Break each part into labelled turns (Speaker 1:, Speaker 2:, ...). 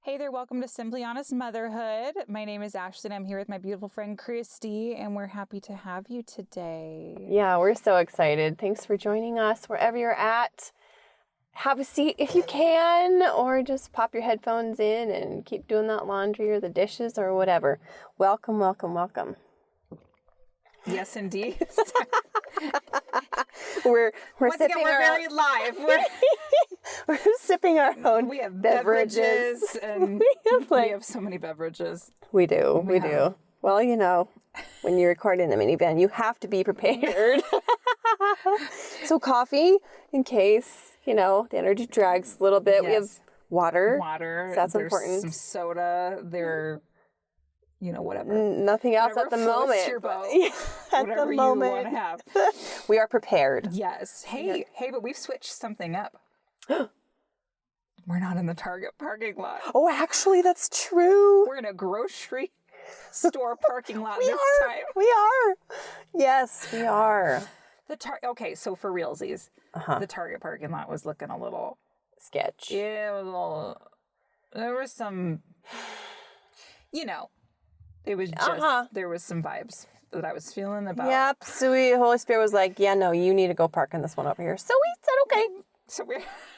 Speaker 1: Hey there, welcome to Simply Honest Motherhood. My name is Ashley and I'm here with my beautiful friend Kristi, and we're happy to have you today.
Speaker 2: Yeah, we're so excited. Thanks for joining us wherever you're at. Have a seat if you can, or just pop your headphones in and keep doing that laundry or the dishes or whatever. Welcome, welcome, welcome.
Speaker 1: Yes, indeed.
Speaker 2: We're
Speaker 1: Once
Speaker 2: sipping
Speaker 1: again, we're
Speaker 2: our
Speaker 1: very live.
Speaker 2: we're sipping our own
Speaker 1: We have
Speaker 2: beverages.
Speaker 1: and we have so many beverages.
Speaker 2: We do. Well, you know, when you record in the minivan, you have to be prepared. So coffee, in case, you know, the energy drags a little bit.
Speaker 1: Yes.
Speaker 2: We have water.
Speaker 1: Water.
Speaker 2: So that's
Speaker 1: There's
Speaker 2: important.
Speaker 1: some soda. Whatever.
Speaker 2: Nothing else
Speaker 1: Whatever
Speaker 2: at the
Speaker 1: floats
Speaker 2: moment.
Speaker 1: your boat.
Speaker 2: Yeah, at
Speaker 1: Whatever
Speaker 2: the
Speaker 1: you
Speaker 2: moment.
Speaker 1: want to have.
Speaker 2: We are prepared.
Speaker 1: Yes. Hey, but we've switched something up. We're not in the Target parking lot.
Speaker 2: Oh, actually, that's true.
Speaker 1: We're in a grocery store parking lot
Speaker 2: We
Speaker 1: time.
Speaker 2: are. Yes, we are.
Speaker 1: Okay, so for realsies, the Target parking lot was looking a little
Speaker 2: Sketch.
Speaker 1: Yeah, it was a little. There was some, it was just there was some vibes that I was feeling about.
Speaker 2: Yep. So Holy Spirit was like, yeah, no, you need to go park in this one over here. So we said, okay.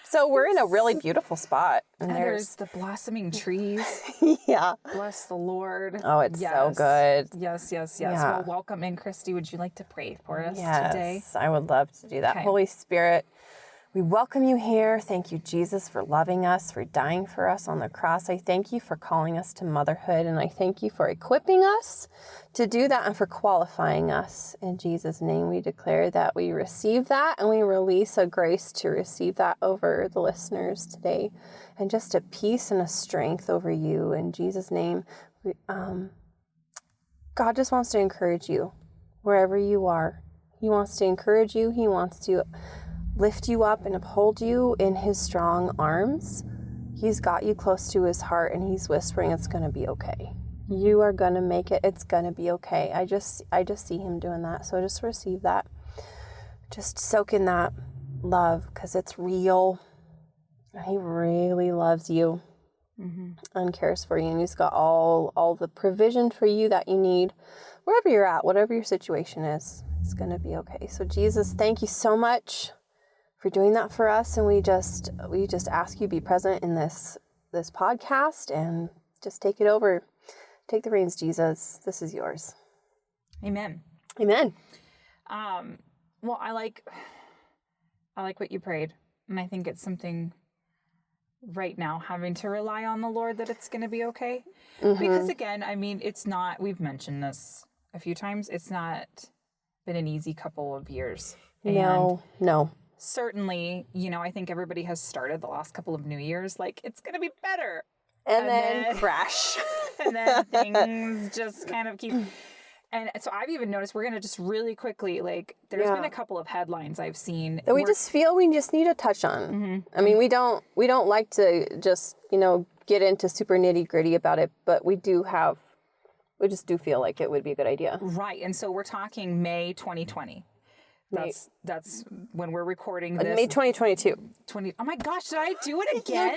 Speaker 2: So we're in a really beautiful spot.
Speaker 1: And there's the blossoming trees.
Speaker 2: Yeah.
Speaker 1: Bless the Lord.
Speaker 2: Oh, it's so good.
Speaker 1: Yes.
Speaker 2: Yeah.
Speaker 1: Well, welcome in, Kristi. Would you like to pray for us today?
Speaker 2: Yes, I would love to do that.
Speaker 1: Okay.
Speaker 2: Holy Spirit, we welcome you here. Thank you, Jesus, for loving us, for dying for us on the cross. I thank you for calling us to motherhood, and I thank you for equipping us to do that and for qualifying us. In Jesus' name, we declare that we receive that and we release a grace to receive that over the listeners today, and just a peace and a strength over you. In Jesus' name, God just wants to encourage you wherever you are. He wants to encourage you. He wants to lift you up and uphold you in his strong arms. He's got you close to his heart, and he's whispering, it's going to be okay. You are going to make it. It's going to be okay. I just see him doing that. So just receive that. Just soak in that love, because it's real. He really loves you and cares for you. And he's got all the provision for you that you need. Wherever you're at, whatever your situation is, it's going to be okay. So Jesus, thank you so much for doing that for us, and we just ask you to be present in this podcast and just take it over. Take the reins, Jesus. This is yours.
Speaker 1: Amen.
Speaker 2: Amen.
Speaker 1: Well, I like what you prayed, and I think it's something right now, having to rely on the Lord that it's going to be okay. Because again, I mean, it's not. We've mentioned this a few times. It's not been an easy couple of years.
Speaker 2: No.
Speaker 1: Certainly, I think everybody has started the last couple of New Year's like, it's going to be better.
Speaker 2: And then crash.
Speaker 1: And then things just kind of keep... And so I've even noticed, we're going to just really quickly, there's been a couple of headlines I've seen.
Speaker 2: That we just feel we just need to touch on. I mean, we don't like to just, get into super nitty gritty about it, but we just do feel like it would be a good idea.
Speaker 1: Right. And so we're talking May 2020. That's when we're recording this.
Speaker 2: May 2022.
Speaker 1: Oh my gosh, did I do it again?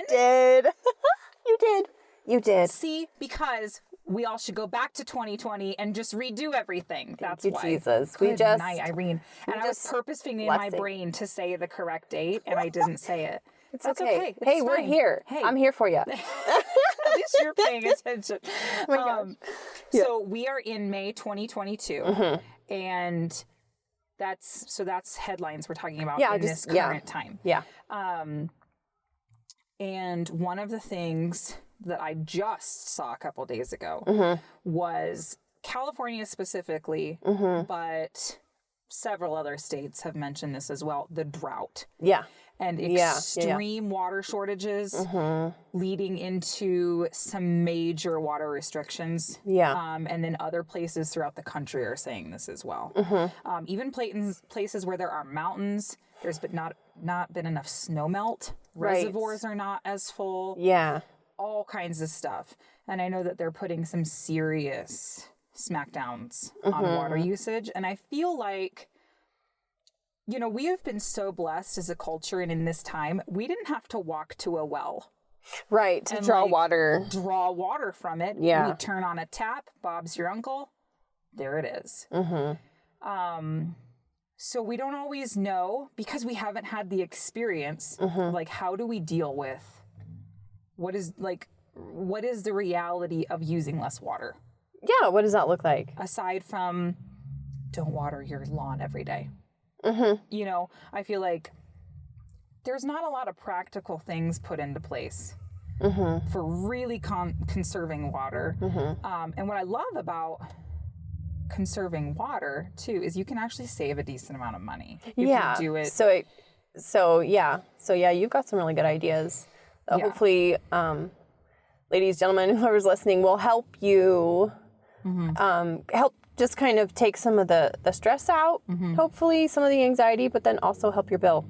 Speaker 2: You did. You did.
Speaker 1: See, because we all should go back to 2020 and just redo everything. That's
Speaker 2: Thank you,
Speaker 1: why.
Speaker 2: Jesus.
Speaker 1: Good night, Irene. And I was purposing in my
Speaker 2: blessing.
Speaker 1: brain to say the correct date, and I didn't say it. That's
Speaker 2: okay.
Speaker 1: It's
Speaker 2: hey, we're
Speaker 1: fine.
Speaker 2: here.
Speaker 1: Hey.
Speaker 2: I'm here for you.
Speaker 1: At least you're paying attention.
Speaker 2: Oh my gosh.
Speaker 1: So we are in May 2022, and that's headlines we're talking about in this current time.
Speaker 2: Yeah.
Speaker 1: And one of the things that I just saw a couple days ago was California specifically, but several other states have mentioned this as well, the drought.
Speaker 2: Yeah.
Speaker 1: And extreme water shortages leading into some major water restrictions.
Speaker 2: Yeah.
Speaker 1: And then other places throughout the country are saying this as well. Even places where there are mountains, there's not been enough snow melt.
Speaker 2: Right.
Speaker 1: Reservoirs are not as full.
Speaker 2: Yeah.
Speaker 1: All kinds of stuff. And I know that they're putting some serious smackdowns on water usage. And I feel like, we have been so blessed as a culture, and in this time, we didn't have to walk to a well
Speaker 2: Right, to
Speaker 1: and,
Speaker 2: draw
Speaker 1: like,
Speaker 2: water.
Speaker 1: Draw water from it.
Speaker 2: Yeah.
Speaker 1: We turn on a tap. Bob's your uncle. There it is. So we don't always know, because we haven't had the experience, like, how do we deal with what is the reality of using less water?
Speaker 2: Yeah, what does that look like?
Speaker 1: Aside from, don't water your lawn every day. You know, I feel like there's not a lot of practical things put into place for really conserving water. And what I love about conserving water too is you can actually save a decent amount of money if you do it.
Speaker 2: So you've got some really good ideas. Hopefully, ladies, gentlemen, whoever's listening will help you help just kind of take some of the stress out, hopefully some of the anxiety, but then also help your bill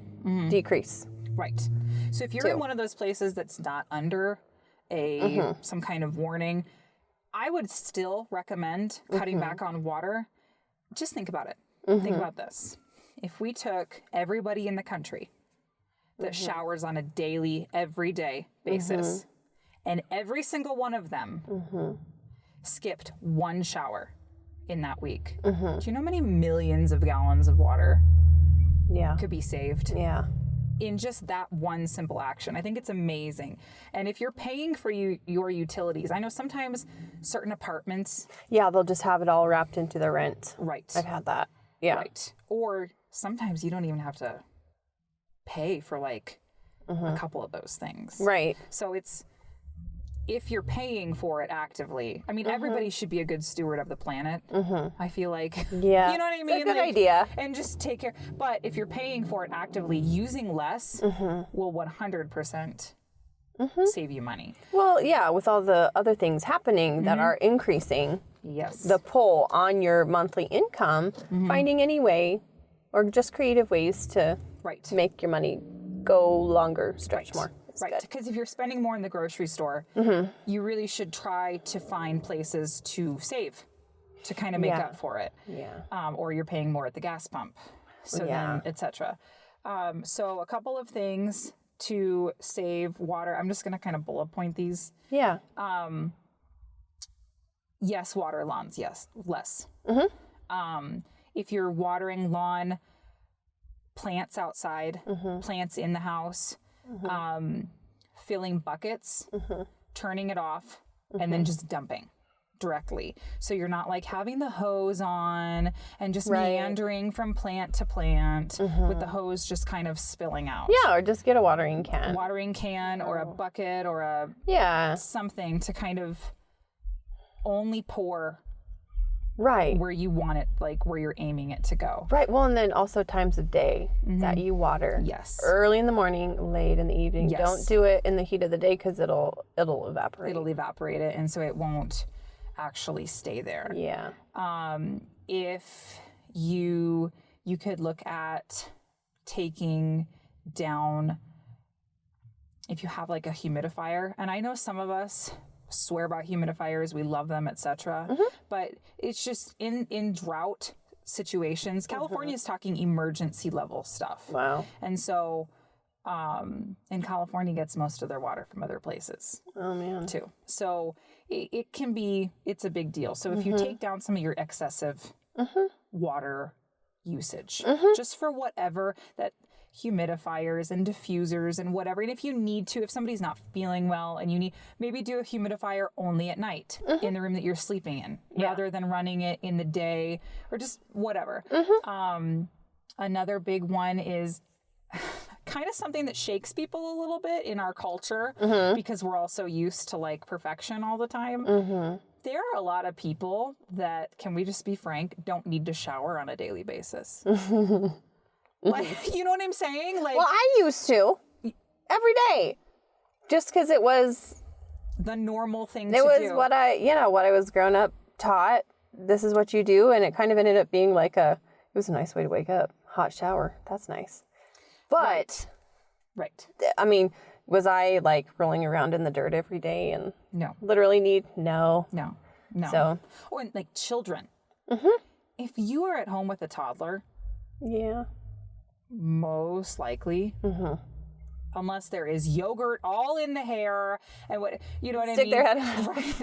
Speaker 2: decrease.
Speaker 1: Right. So if you're in one of those places that's not under some kind of warning, I would still recommend cutting back on water. Just think about it. Think about this. If we took everybody in the country that showers on a daily, everyday basis, and every single one of them skipped one shower in that week, do you know how many millions of gallons of water could be saved?
Speaker 2: Yeah.
Speaker 1: In just that one simple action. I think it's amazing. And if you're paying for your utilities, I know sometimes certain apartments...
Speaker 2: Yeah, they'll just have it all wrapped into their rent.
Speaker 1: Right.
Speaker 2: I've had that. Yeah.
Speaker 1: Right. Or sometimes you don't even have to pay for like a couple of those things.
Speaker 2: Right.
Speaker 1: So it's... If you're paying for it actively, I mean, everybody should be a good steward of the planet. I feel like,
Speaker 2: yeah,
Speaker 1: you know what I mean?
Speaker 2: It's a good idea.
Speaker 1: And just take care. But if you're paying for it actively, using less will 100% save you money.
Speaker 2: Well, yeah, with all the other things happening that are increasing the pull on your monthly income, finding any way or just creative ways to make your money go longer, stretch more.
Speaker 1: Right, because if you're spending more in the grocery store, you really should try to find places to save, to kind of make up for it.
Speaker 2: Yeah.
Speaker 1: Or you're paying more at the gas pump, so then, etc. So a couple of things to save water. I'm just going to kind of bullet point these.
Speaker 2: Yeah.
Speaker 1: Yes, water lawns. Yes, less. If you're watering lawn, plants outside, plants in the house. Filling buckets, turning it off, and then just dumping directly. So you're not like having the hose on and just meandering from plant to plant with the hose just kind of spilling out.
Speaker 2: Yeah, or just get a watering can.
Speaker 1: Or a bucket or a something to kind of only pour where you want it, like where you're aiming it to go.
Speaker 2: Right. Well, and then also times of day that you water.
Speaker 1: Yes.
Speaker 2: Early in the morning, late in the evening. Yes. Don't do it in the heat of the day because it'll evaporate.
Speaker 1: It'll evaporate it, and so it won't actually stay there.
Speaker 2: Yeah.
Speaker 1: If you could look at taking down, if you have like a humidifier, and I know some of us swear by humidifiers, we love them, etc. But it's just in drought situations, California is talking emergency level stuff.
Speaker 2: Wow.
Speaker 1: And so and California gets most of their water from other places.
Speaker 2: Oh man.
Speaker 1: Too. So it's a big deal. So if you take down some of your excessive water usage, just for whatever, that humidifiers and diffusers and whatever. And if you need to, if somebody's not feeling well and you need, maybe do a humidifier only at night in the room that you're sleeping in, rather than running it in the day, or just whatever. Another big one is kind of something that shakes people a little bit in our culture, because we're all so used to like perfection all the time. There are a lot of people that, can we just be frank, don't need to shower on a daily basis. Like, you know what I'm saying? Like,
Speaker 2: well, I used to every day, just because it was
Speaker 1: the normal thing to do.
Speaker 2: It was what I was grown up taught. This is what you do, and it kind of ended up being like it was a nice way to wake up. Hot shower, that's nice. But,
Speaker 1: right.
Speaker 2: I mean, was I like rolling around in the dirt every day and
Speaker 1: no,
Speaker 2: literally no.
Speaker 1: So, or like children. If you are at home with a toddler,
Speaker 2: yeah,
Speaker 1: most likely unless there is yogurt all in the hair and what, you know what I mean?
Speaker 2: Stick their head in
Speaker 1: right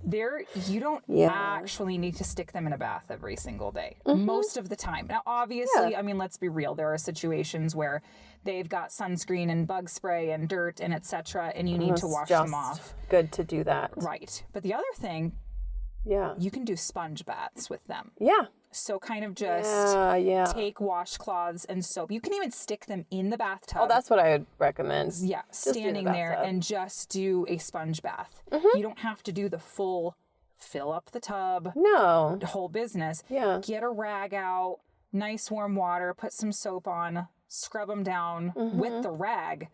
Speaker 1: there. You don't actually need to stick them in a bath every single day, most of the time. Now, obviously, I mean, let's be real. There are situations where they've got sunscreen and bug spray and dirt and etc. and you need to wash them off.
Speaker 2: Good to do that.
Speaker 1: Right. But the other thing, you can do sponge baths with them.
Speaker 2: Yeah.
Speaker 1: So kind of just take washcloths and soap. You can even stick them in the bathtub.
Speaker 2: Oh, that's what I would recommend.
Speaker 1: Yeah,
Speaker 2: Just
Speaker 1: standing there and just do a sponge bath. You don't have to do the full fill up the tub.
Speaker 2: No.
Speaker 1: Whole business.
Speaker 2: Yeah.
Speaker 1: Get a rag out, nice warm water, put some soap on, scrub them down with the rag,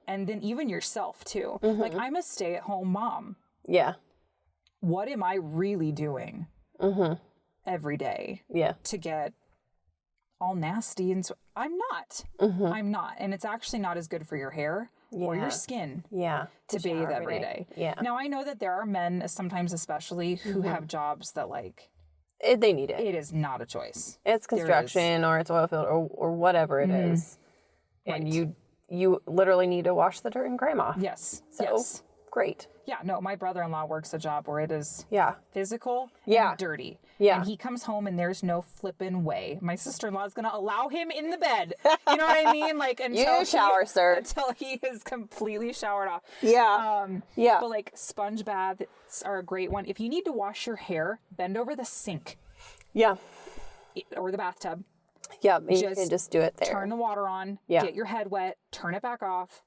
Speaker 1: and then even yourself too. Like, I'm a stay-at-home mom.
Speaker 2: Yeah.
Speaker 1: What am I really doing? Every day to get all nasty and I'm not. I'm not. And it's actually not as good for your hair or your skin to bathe every day. Yeah. Now, I know that there are men, sometimes especially, who have jobs that
Speaker 2: they need it.
Speaker 1: It is not a choice.
Speaker 2: It's construction or it's oil field or whatever it is. And you literally need to wash the dirt and grime off.
Speaker 1: Yes.
Speaker 2: So, great.
Speaker 1: Yeah, no, my brother-in-law works a job where it is physical and dirty. Yeah. And he comes home and there's no flippin' way my sister-in-law is going to allow him in the bed. You know what I mean? Like, until until he is completely showered off.
Speaker 2: Yeah.
Speaker 1: But like, sponge baths are a great one. If you need to wash your hair, bend over the sink. Yeah. Or the bathtub.
Speaker 2: Yeah, you can just do it there.
Speaker 1: Turn the water on, get your head wet, turn it back off,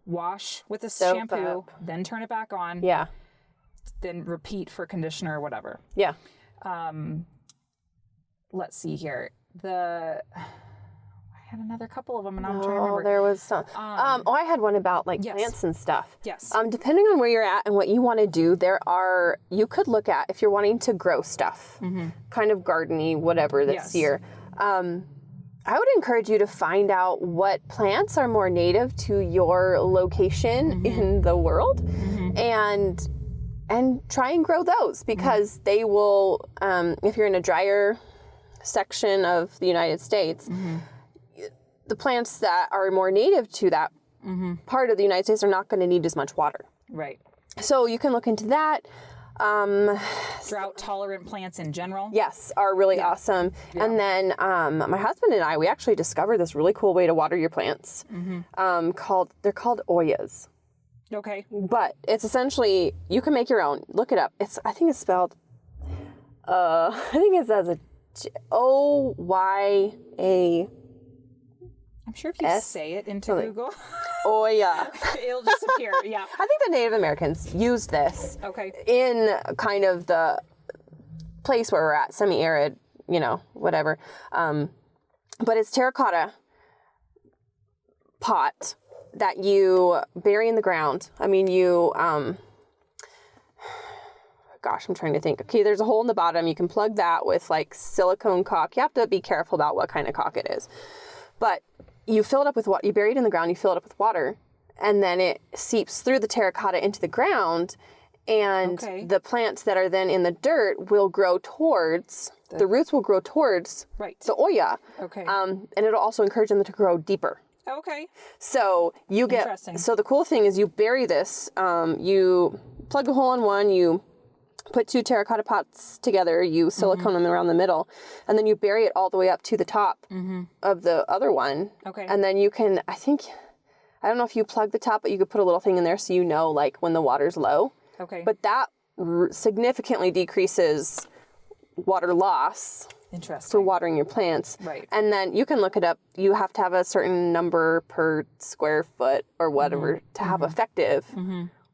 Speaker 1: wash with the shampoo, then turn it back on. Yeah. Then repeat for conditioner or whatever. Yeah. Let's see here. I had another couple of them and I'm trying to remember.
Speaker 2: There was some. I had one about plants and stuff.
Speaker 1: Yes.
Speaker 2: Depending on where you're at and what you want to do, you could look at, if you're wanting to grow stuff, kind of gardening, whatever this year. I would encourage you to find out what plants are more native to your location in the world and try and grow those because they will, if you're in a drier section of the United States, the plants that are more native to that part of the United States are not going to need as much water. Right. So you can look into that.
Speaker 1: Drought tolerant plants in general.
Speaker 2: Yes, are really awesome. Yeah. And then my husband and I, we actually discovered this really cool way to water your plants. They're called oyas.
Speaker 1: Okay.
Speaker 2: But it's essentially, you can make your own. Look it up. I think it's spelled, I think it says O-Y-A.
Speaker 1: I'm sure if you say it into Google.
Speaker 2: Oh, yeah.
Speaker 1: It'll disappear, yeah.
Speaker 2: I think the Native Americans used this in kind of the place where we're at, semi-arid, whatever. But it's terracotta pot that you bury in the ground. I mean, I'm trying to think. Okay, there's a hole in the bottom. You can plug that with silicone caulk. You have to be careful about what kind of caulk it is. But you fill it up with water. You bury it in the ground. You fill it up with water, and then it seeps through the terracotta into the ground. And the plants that are then in the dirt will grow towards the roots will grow towards the Oya. Okay. And it'll also encourage them to grow deeper. Okay. So you get. So the cool thing is you bury this. You plug a hole in one. You put two terracotta pots together, you silicone them around the middle, and then you bury it all the way up to the top of the other one. Okay. And then you can, I don't know if you plug the top, but you could put a little thing in there so when the water's low. Okay. But that significantly decreases water loss. Interesting. For watering your plants. Right. And then you can look it up. You have to have a certain number per square foot or whatever to have effective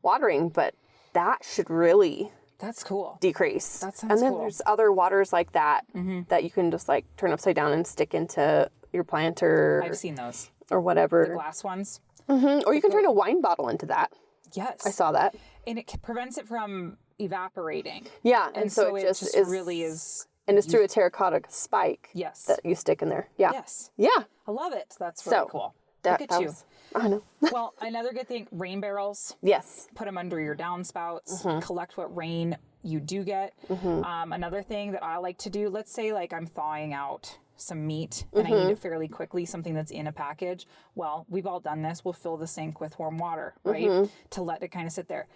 Speaker 2: watering, but that should really...
Speaker 1: That's cool.
Speaker 2: Decrease. That sounds cool. And then there's other waters like that that you can just turn upside down and stick into your plant or...
Speaker 1: I've seen those.
Speaker 2: Or whatever.
Speaker 1: The glass ones.
Speaker 2: Or you can turn a wine bottle into that.
Speaker 1: Yes.
Speaker 2: I saw that.
Speaker 1: And it prevents it from evaporating.
Speaker 2: Yeah. And so it just
Speaker 1: really is...
Speaker 2: And it's through a terracotta spike.
Speaker 1: Yes.
Speaker 2: That you stick in there. Yeah.
Speaker 1: Yes.
Speaker 2: Yeah.
Speaker 1: I love it. That's really cool. Look at you.
Speaker 2: I know.
Speaker 1: Well, another good thing, rain barrels.
Speaker 2: Yes.
Speaker 1: Put them under your downspouts. Collect what rain you do get. Another thing that I like to do, let's say I'm thawing out some meat and I need it fairly quickly, something that's in a package. Well, we've all done this. We'll fill the sink with warm water, right? To let it kind of sit there.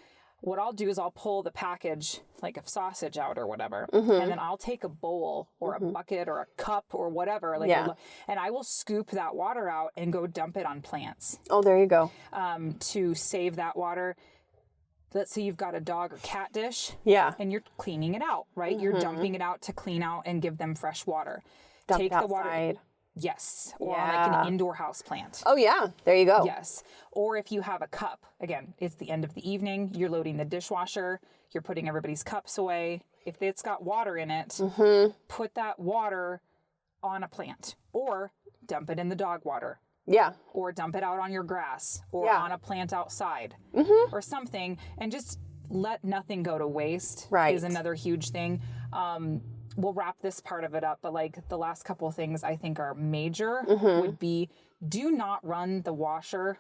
Speaker 1: What I'll do is I'll pull the package, like a sausage out or whatever, and then I'll take a bowl or a bucket or a cup or whatever, like and I will scoop that water out and go dump it on plants.
Speaker 2: Oh, there you go.
Speaker 1: To save that water. Let's say you've got a dog or cat dish.
Speaker 2: Yeah.
Speaker 1: And you're cleaning it out, right? You're dumping it out to clean out and give them fresh water.
Speaker 2: Dump
Speaker 1: Take
Speaker 2: it
Speaker 1: the water.
Speaker 2: outside.
Speaker 1: Yes. Or like an indoor house plant.
Speaker 2: Oh, yeah. There you go.
Speaker 1: Yes. Or if you have a cup, again, it's the end of the evening, you're loading the dishwasher, you're putting everybody's cups away. If it's got water in it, put that water on a plant or dump it in the dog water.
Speaker 2: Yeah.
Speaker 1: Or dump it out on your grass or on a plant outside or something, and just let nothing go to waste is another huge thing. We'll wrap this part of it up, but like the last couple of things I think are major would be, do not run the washer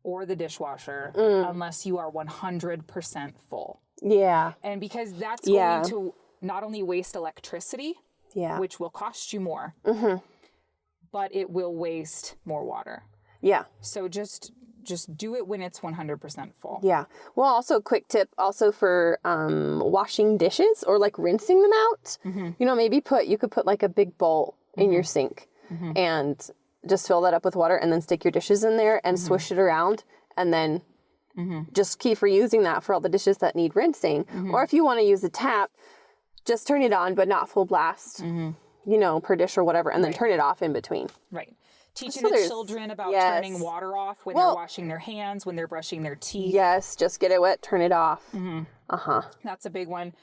Speaker 1: or the dishwasher unless you are 100% full.
Speaker 2: Yeah.
Speaker 1: And because that's going to not only waste electricity, which will cost you more, but it will waste more water. Yeah. So just do it when it's 100% full.
Speaker 2: Yeah. Well, also quick tip also for washing dishes or like rinsing them out. You know, maybe you could put like a big bowl in your sink and just fill that up with water and then stick your dishes in there and swish it around and then just keep reusing that for all the dishes that need rinsing. Or if you want to use a tap, just turn it on but not full blast, you know, per dish or whatever, and then turn it off in between.
Speaker 1: Right. Teaching the children about turning water off when they're washing their hands, when they're brushing their teeth.
Speaker 2: Yes, just get it wet, turn it off.
Speaker 1: That's a big one.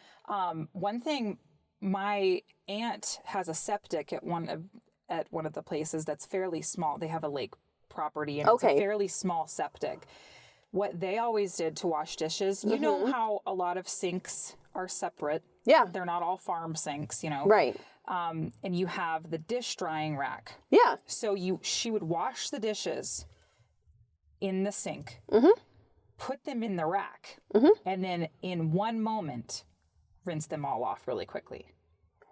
Speaker 1: One thing, my aunt has a septic at one of the places that's fairly small. They have a lake property, and it's a fairly small septic. What they always did to wash dishes, you know how a lot of sinks are separate. Yeah. They're not all farm sinks, you know. Right. And you have the dish drying rack. Yeah. So she would wash the dishes in the sink, put them in the rack, and then in one moment, rinse them all off really quickly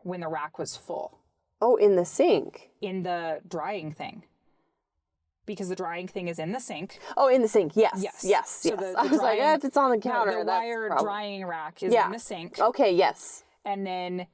Speaker 1: when the rack was full.
Speaker 2: Oh, in the sink?
Speaker 1: In the drying thing. Because the drying thing is in the sink.
Speaker 2: Oh, in the sink. Yes. Yes. So
Speaker 1: the
Speaker 2: I was like, if it's on the counter,
Speaker 1: the wire drying rack is in the sink.
Speaker 2: Okay. Yes.
Speaker 1: And then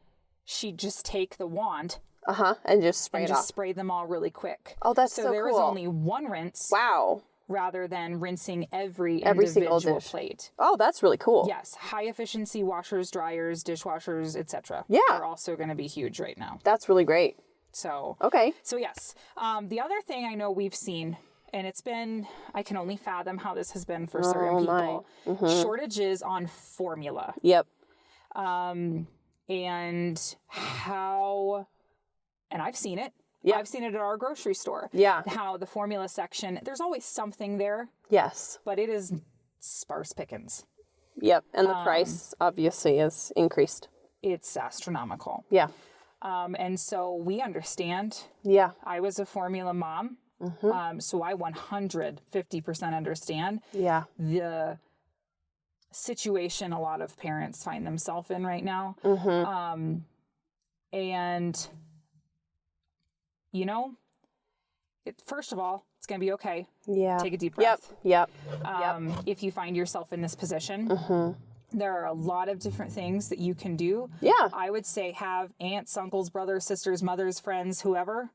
Speaker 1: she'd just take the wand.
Speaker 2: And just spray it off.
Speaker 1: And just spray them all really quick.
Speaker 2: Oh, that's so cool.
Speaker 1: So there is only one rinse.
Speaker 2: Wow.
Speaker 1: Rather than rinsing every individual
Speaker 2: single dish.
Speaker 1: Plate.
Speaker 2: Oh, that's really cool.
Speaker 1: Yes. High efficiency washers, dryers, dishwashers, etc. are also going to be huge right now.
Speaker 2: That's really great.
Speaker 1: So, So yes. The other thing I know we've seen, and it's been, I can only fathom how this has been for certain people, shortages on formula. Yep. And how, and I've seen it. Yeah. I've seen it at our grocery store. Yeah. How the formula section, there's always something there. Yes. But it is sparse pickings.
Speaker 2: Yep. And the price obviously is increased.
Speaker 1: It's astronomical. Yeah. And so we understand. Yeah. I was a formula mom. So I 150% understand. Yeah. The situation a lot of parents find themselves in right now. And, you know, first of all, it's going to be okay. Yeah. Take a deep breath. Yep. If you find yourself in this position, there are a lot of different things that you can do. Yeah. I would say have aunts, uncles, brothers, sisters, mothers, friends, whoever,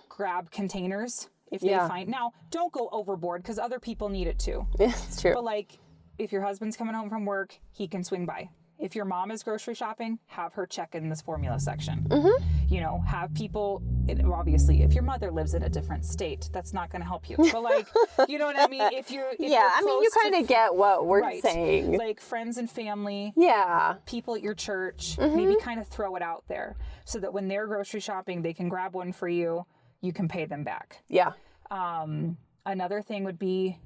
Speaker 1: grab containers if they find. Now, don't go overboard because other people need it too.
Speaker 2: It's true.
Speaker 1: But like, if your husband's coming home from work, he can swing by. If your mom is grocery shopping, have her check in this formula section. You know, have people, obviously, if your mother lives in a different state, that's not going to help you. But like, you know what I mean? If you're
Speaker 2: I mean, you kind of get what we're saying.
Speaker 1: Like friends and family. Yeah. People at your church, maybe kind of throw it out there so that when they're grocery shopping, they can grab one for you. You can pay them back. Yeah. Another thing would be,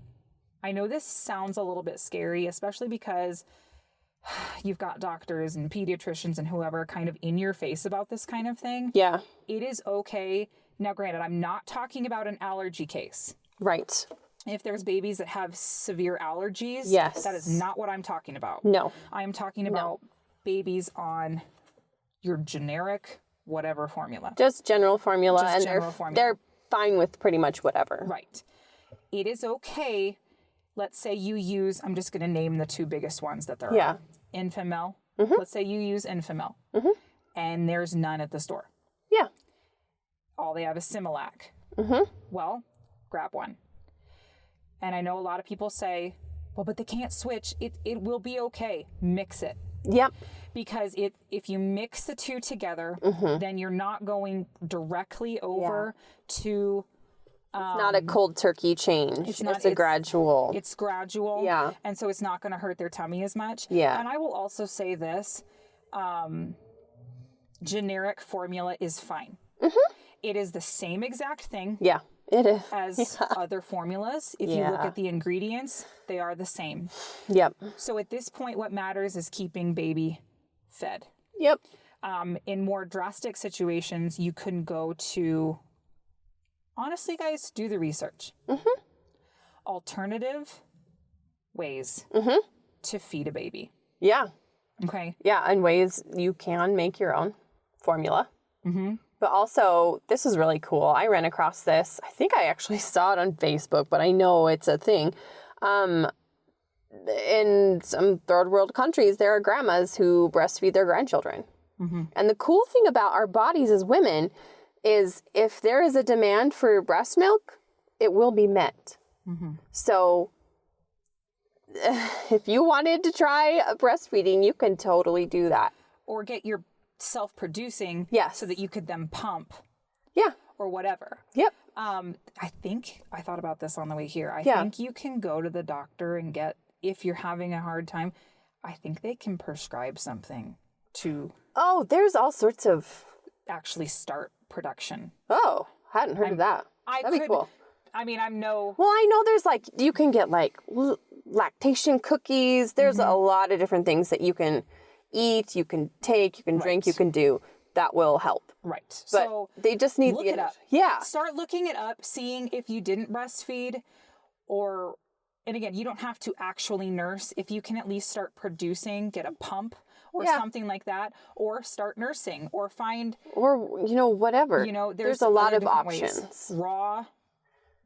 Speaker 1: I know this sounds a little bit scary, especially because you've got doctors and pediatricians and whoever kind of in your face about this kind of thing. Yeah. It is okay. Now, granted, I'm not talking about an allergy case. Right. If there's babies that have severe allergies, that is not what I'm talking about. No. I am talking about babies on your generic whatever formula.
Speaker 2: Just general formula,
Speaker 1: Just
Speaker 2: and
Speaker 1: general formula.
Speaker 2: they're fine with pretty much whatever.
Speaker 1: Right. It is okay. Let's say you use, I'm just going to name the 2 biggest ones that there are. Infamil. Let's say you use Infamil. And there's none at the store.
Speaker 2: Yeah.
Speaker 1: All they have is Similac. Well, grab one. And I know a lot of people say, well, but they can't switch. It will be okay. Mix it.
Speaker 2: Yep.
Speaker 1: Because if you mix the 2 together, then you're not going directly over to...
Speaker 2: It's not a cold turkey change. It's a gradual.
Speaker 1: It's gradual.
Speaker 2: Yeah.
Speaker 1: And so it's not going to hurt their tummy as much.
Speaker 2: Yeah.
Speaker 1: And I will also say this, generic formula is fine. It is the same exact thing.
Speaker 2: Yeah, it is.
Speaker 1: As other formulas. If you look at the ingredients, they are the same.
Speaker 2: Yep.
Speaker 1: So at this point, what matters is keeping baby fed.
Speaker 2: Yep.
Speaker 1: In more drastic situations, you can go to... Honestly, guys, do the research. Alternative ways to feed a baby.
Speaker 2: Yeah.
Speaker 1: Okay.
Speaker 2: Yeah, and ways you can make your own formula. But also, this is really cool. I ran across this. I think I actually saw it on Facebook, but I know it's a thing. In some third world countries, there are grandmas who breastfeed their grandchildren. And the cool thing about our bodies as women is if there is a demand for breast milk, it will be met. So if you wanted to try breastfeeding, you can totally do that.
Speaker 1: Or get your self-producing so that you could then pump.
Speaker 2: Yeah.
Speaker 1: Or whatever.
Speaker 2: Yep.
Speaker 1: I thought about this on the way here. I think you can go to the doctor and get, if you're having a hard time, I think they can prescribe something to...
Speaker 2: Oh, there's all sorts of...
Speaker 1: actually start production.
Speaker 2: Oh, hadn't heard of that. That'd be cool.
Speaker 1: I mean, I'm no...
Speaker 2: Well, I know there's like, you can get like lactation cookies. There's a lot of different things that you can eat, you can take, you can drink, you can do that will help.
Speaker 1: Right.
Speaker 2: But
Speaker 1: so
Speaker 2: they just need
Speaker 1: look it up.
Speaker 2: Yeah.
Speaker 1: Start looking it up, seeing if you didn't breastfeed or, and again, you don't have to actually nurse. If you can at least start producing, get a pump or something like that, or start nursing or find... Or,
Speaker 2: whatever. There's a lot of options.
Speaker 1: Ways. Raw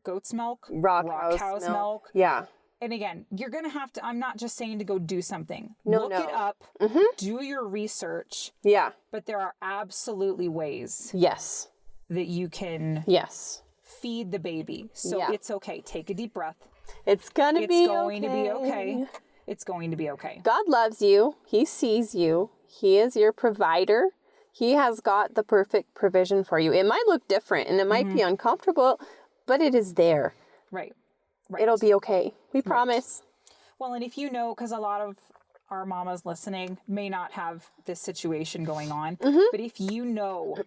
Speaker 1: goat's milk.
Speaker 2: Raw
Speaker 1: cow's milk.
Speaker 2: Yeah.
Speaker 1: And again, you're going to have to, I'm not just saying to go do something.
Speaker 2: Look
Speaker 1: it up, do your research.
Speaker 2: Yeah.
Speaker 1: But there are absolutely ways.
Speaker 2: Yes.
Speaker 1: That you can feed the baby. So it's okay. Take a deep breath.
Speaker 2: It's going to be
Speaker 1: okay. It's going to be okay.
Speaker 2: God loves you. He sees you. He is your provider. He has got the perfect provision for you. It might look different and it might be uncomfortable, but it is there.
Speaker 1: Right.
Speaker 2: It'll be okay. We promise.
Speaker 1: Well, and if because a lot of our mamas listening may not have this situation going on, but if you know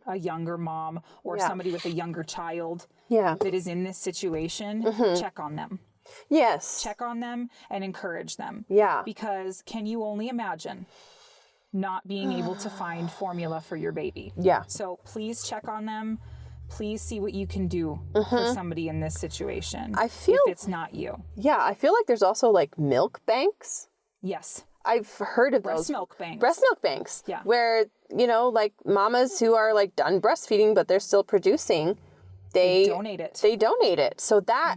Speaker 1: a younger mom or somebody with a younger child that is in this situation, check on them.
Speaker 2: Yes.
Speaker 1: Check on them and encourage them.
Speaker 2: Yeah.
Speaker 1: Because can you only imagine not being able to find formula for your baby?
Speaker 2: Yeah.
Speaker 1: So please check on them. Please see what you can do for somebody in this situation.
Speaker 2: I feel
Speaker 1: if it's not you.
Speaker 2: Yeah, I feel like there's also like milk banks.
Speaker 1: Yes.
Speaker 2: I've heard of
Speaker 1: breast
Speaker 2: those.
Speaker 1: Milk banks.
Speaker 2: Breast milk banks.
Speaker 1: Yeah.
Speaker 2: Where, like mamas who are like done breastfeeding, but they're still producing, they
Speaker 1: donate it.
Speaker 2: They donate it. So that,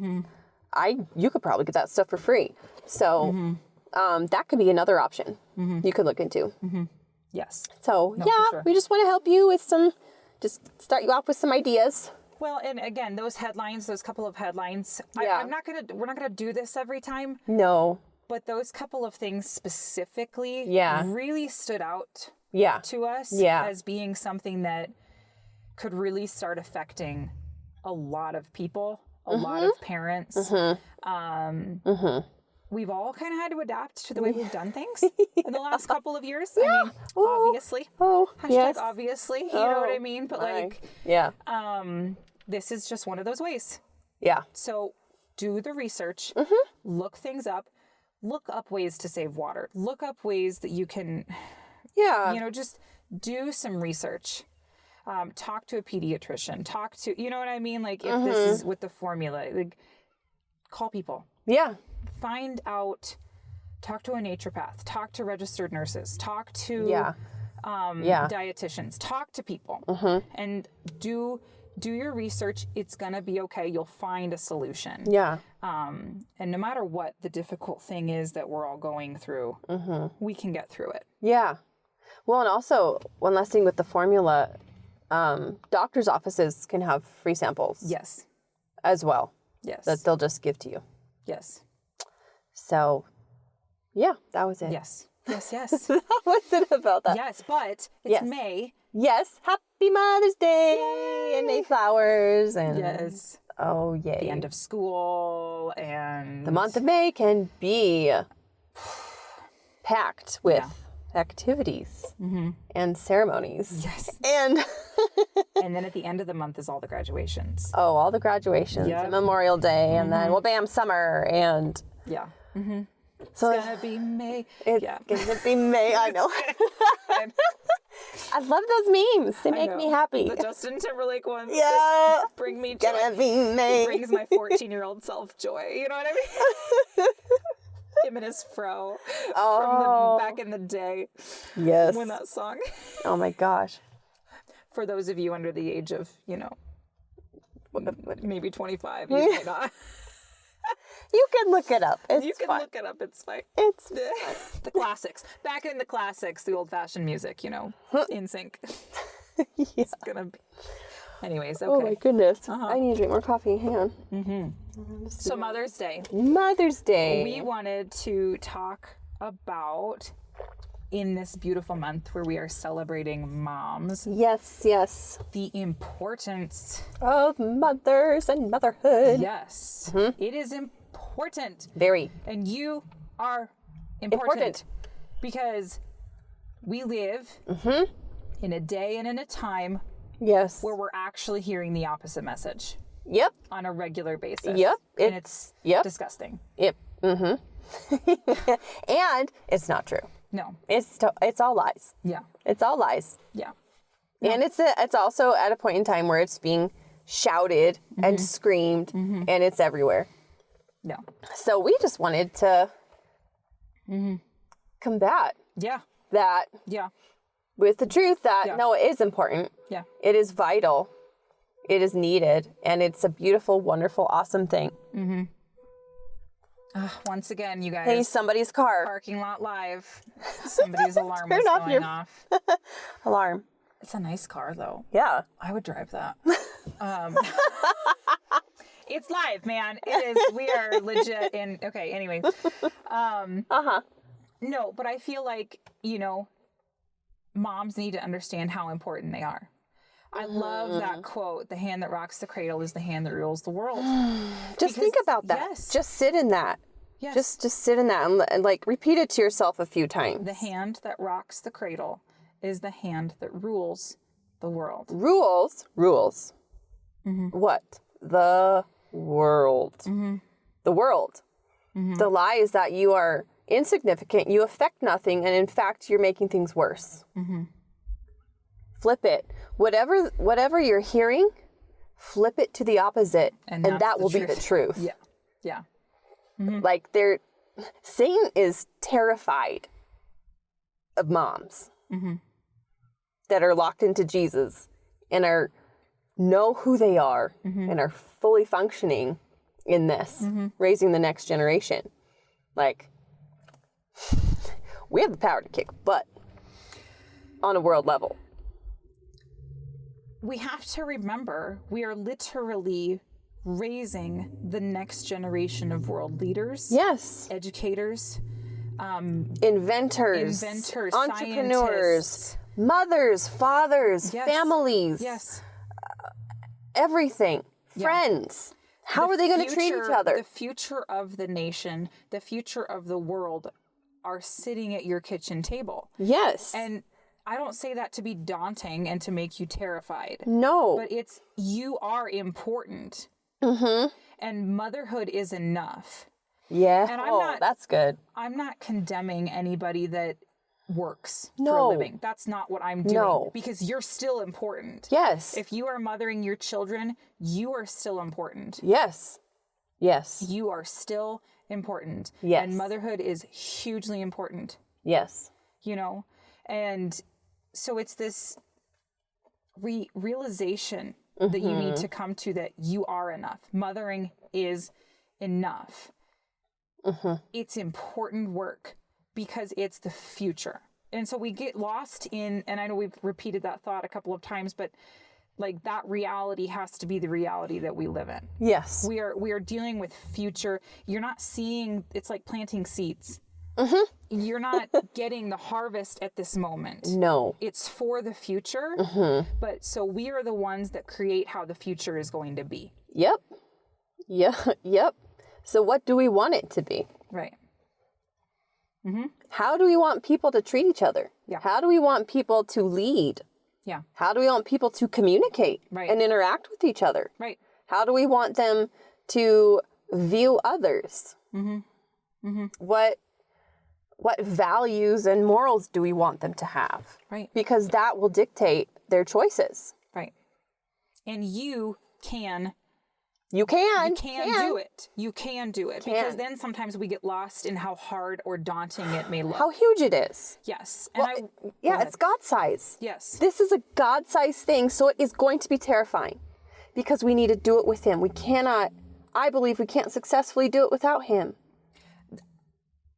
Speaker 2: you could probably get that stuff for free. So that could be another option you could look into.
Speaker 1: Yes.
Speaker 2: So we just want to help you with just start you off with some ideas.
Speaker 1: Well, and again, those couple of headlines, we're not gonna do this every time.
Speaker 2: No.
Speaker 1: But those couple of things specifically really stood out to us as being something that could really start affecting a lot of people, a lot of parents. We've all kind of had to adapt to the way we've done things in the last couple of years. I mean, obviously. Hashtag obviously, you know what I mean? But this is just one of those ways.
Speaker 2: Yeah.
Speaker 1: So do the research, look things up, look up ways to save water, look up ways that you can, just do some research. Talk to a pediatrician, talk to, you know what I mean? Like if this is with the formula, like call people.
Speaker 2: Yeah.
Speaker 1: Find out, talk to a naturopath, talk to registered nurses, talk to dietitians. Talk to people and do your research. It's going to be okay. You'll find a solution.
Speaker 2: Yeah.
Speaker 1: And no matter what the difficult thing is that we're all going through, we can get through it.
Speaker 2: Yeah. Well, and also one last thing with the formula, doctor's offices can have free samples.
Speaker 1: Yes.
Speaker 2: As well.
Speaker 1: Yes.
Speaker 2: That they'll just give to you.
Speaker 1: Yes.
Speaker 2: So, yeah, that was it.
Speaker 1: Yes. Yes, yes.
Speaker 2: That was it about that.
Speaker 1: Yes, but it's May.
Speaker 2: Yes. Happy Mother's Day. Yay. And May flowers. And
Speaker 1: yes.
Speaker 2: Oh, yay.
Speaker 1: The end of school and...
Speaker 2: The month of May can be packed with activities and ceremonies.
Speaker 1: Yes.
Speaker 2: And...
Speaker 1: and then at the end of the month is all the graduations.
Speaker 2: Oh, all the graduations and Memorial Day and then, well, bam, summer and...
Speaker 1: Yeah.
Speaker 2: So
Speaker 1: it's gonna be May.
Speaker 2: It's gonna be May. I know. I love those memes. They make me happy.
Speaker 1: The Justin Timberlake ones.
Speaker 2: Yeah.
Speaker 1: Just bring me joy.
Speaker 2: Gonna be May.
Speaker 1: It brings my 14-year-old self joy. You know what I mean? Him and his fro from back in the day.
Speaker 2: Yes.
Speaker 1: When that song.
Speaker 2: Oh my gosh.
Speaker 1: For those of you under the age of, maybe 25, you might not.
Speaker 2: You can look it up. It's
Speaker 1: You can
Speaker 2: fine.
Speaker 1: look it up. It's fine.
Speaker 2: It's
Speaker 1: the classics. Back in the classics, the old-fashioned music, in sync. It's gonna be. Anyways, okay.
Speaker 2: Oh my goodness. I need to drink more coffee. Hang on.
Speaker 1: So Mother's Day.
Speaker 2: Mother's Day.
Speaker 1: We wanted to talk about, in this beautiful month where we are celebrating moms,
Speaker 2: Yes, yes.
Speaker 1: the importance.
Speaker 2: Of mothers and motherhood.
Speaker 1: Yes. It is important.
Speaker 2: Very.
Speaker 1: And you are important. Because we live in a day and in a time
Speaker 2: Yes.
Speaker 1: where we're actually hearing the opposite message
Speaker 2: Yep.
Speaker 1: on a regular basis.
Speaker 2: Yep.
Speaker 1: And it's disgusting.
Speaker 2: Yep. And it's not true.
Speaker 1: No.
Speaker 2: It's all lies.
Speaker 1: Yeah.
Speaker 2: It's all lies.
Speaker 1: Yeah.
Speaker 2: And it's also at a point in time where it's being shouted and screamed and it's everywhere.
Speaker 1: No.
Speaker 2: So we just wanted to combat
Speaker 1: Yeah.
Speaker 2: that
Speaker 1: Yeah.
Speaker 2: with the truth that no, it is important.
Speaker 1: Yeah.
Speaker 2: It is vital. It is needed. And it's a beautiful, wonderful, awesome thing.
Speaker 1: Once again, you guys.
Speaker 2: Hey, somebody's car.
Speaker 1: Parking lot live. Somebody's alarm was
Speaker 2: Turn off
Speaker 1: going
Speaker 2: your-
Speaker 1: off.
Speaker 2: Alarm.
Speaker 1: It's a nice car, though.
Speaker 2: Yeah.
Speaker 1: I would drive that. It's live, man. It is. We are legit in. Okay, anyway. No, but I feel like, moms need to understand how important they are. I love that quote, the hand that rocks the cradle is the hand that rules the world.
Speaker 2: Just think about that.
Speaker 1: Yes.
Speaker 2: Just sit in that.
Speaker 1: Yes.
Speaker 2: Just sit in that and like repeat it to yourself a few times.
Speaker 1: The hand that rocks the cradle is the hand that rules the world.
Speaker 2: Rules. What? The world. The world. The lie is that you are insignificant, you affect nothing, and in fact, you're making things worse. Flip it. Whatever you're hearing, flip it to the opposite, and that will be the truth.
Speaker 1: Yeah. Yeah.
Speaker 2: Like Satan is terrified of moms that are locked into Jesus and know who they are and are fully functioning in this, raising the next generation. Like, we have the power to kick butt on a world level.
Speaker 1: We have to remember we are literally raising the next generation of world leaders.
Speaker 2: Yes.
Speaker 1: Educators.
Speaker 2: Inventors. Entrepreneurs.
Speaker 1: Scientists.
Speaker 2: Mothers. Fathers.
Speaker 1: Yes.
Speaker 2: Families.
Speaker 1: Yes.
Speaker 2: Everything. Friends. How are they going to treat each other?
Speaker 1: The future of the nation, the future of the world are sitting at your kitchen table.
Speaker 2: Yes.
Speaker 1: And I don't say that to be daunting and to make you terrified.
Speaker 2: No.
Speaker 1: But you are important. And motherhood is enough.
Speaker 2: Yeah.
Speaker 1: And
Speaker 2: that's good.
Speaker 1: I'm not condemning anybody that works for
Speaker 2: No.
Speaker 1: a living. That's not what I'm doing.
Speaker 2: No.
Speaker 1: Because you're still important.
Speaker 2: Yes.
Speaker 1: If you are mothering your children, you are still important.
Speaker 2: Yes. Yes.
Speaker 1: You are still important.
Speaker 2: Yes.
Speaker 1: And motherhood is hugely important,
Speaker 2: Yes.
Speaker 1: And so it's this realization that you need to come to, that you are enough. Mothering is enough. It's important work because it's the future. And so we get lost in, and I know we've repeated that thought a couple of times, but like that reality has to be the reality that we live in.
Speaker 2: Yes.
Speaker 1: We are dealing with future. You're not seeing, it's like planting seeds. You're not getting the harvest at this moment.
Speaker 2: No.
Speaker 1: It's for the future. But so we are the ones that create how the future is going to be.
Speaker 2: Yep. Yep. So what do we want it to be?
Speaker 1: Right.
Speaker 2: How do we want people to treat each other?
Speaker 1: Yeah.
Speaker 2: How do we want people to lead?
Speaker 1: Yeah.
Speaker 2: How do we want people to communicate and interact with each other?
Speaker 1: Right.
Speaker 2: How do we want them to view others? What values and morals do we want them to have?
Speaker 1: Right.
Speaker 2: Because that will dictate their choices.
Speaker 1: Right. And you can do it. You can do it. Because then sometimes we get lost in how hard or daunting it may look.
Speaker 2: How huge it is.
Speaker 1: Yes.
Speaker 2: And it's God size.
Speaker 1: Yes.
Speaker 2: This is a God size thing, so it is going to be terrifying because we need to do it with him. I believe we can't successfully do it without him.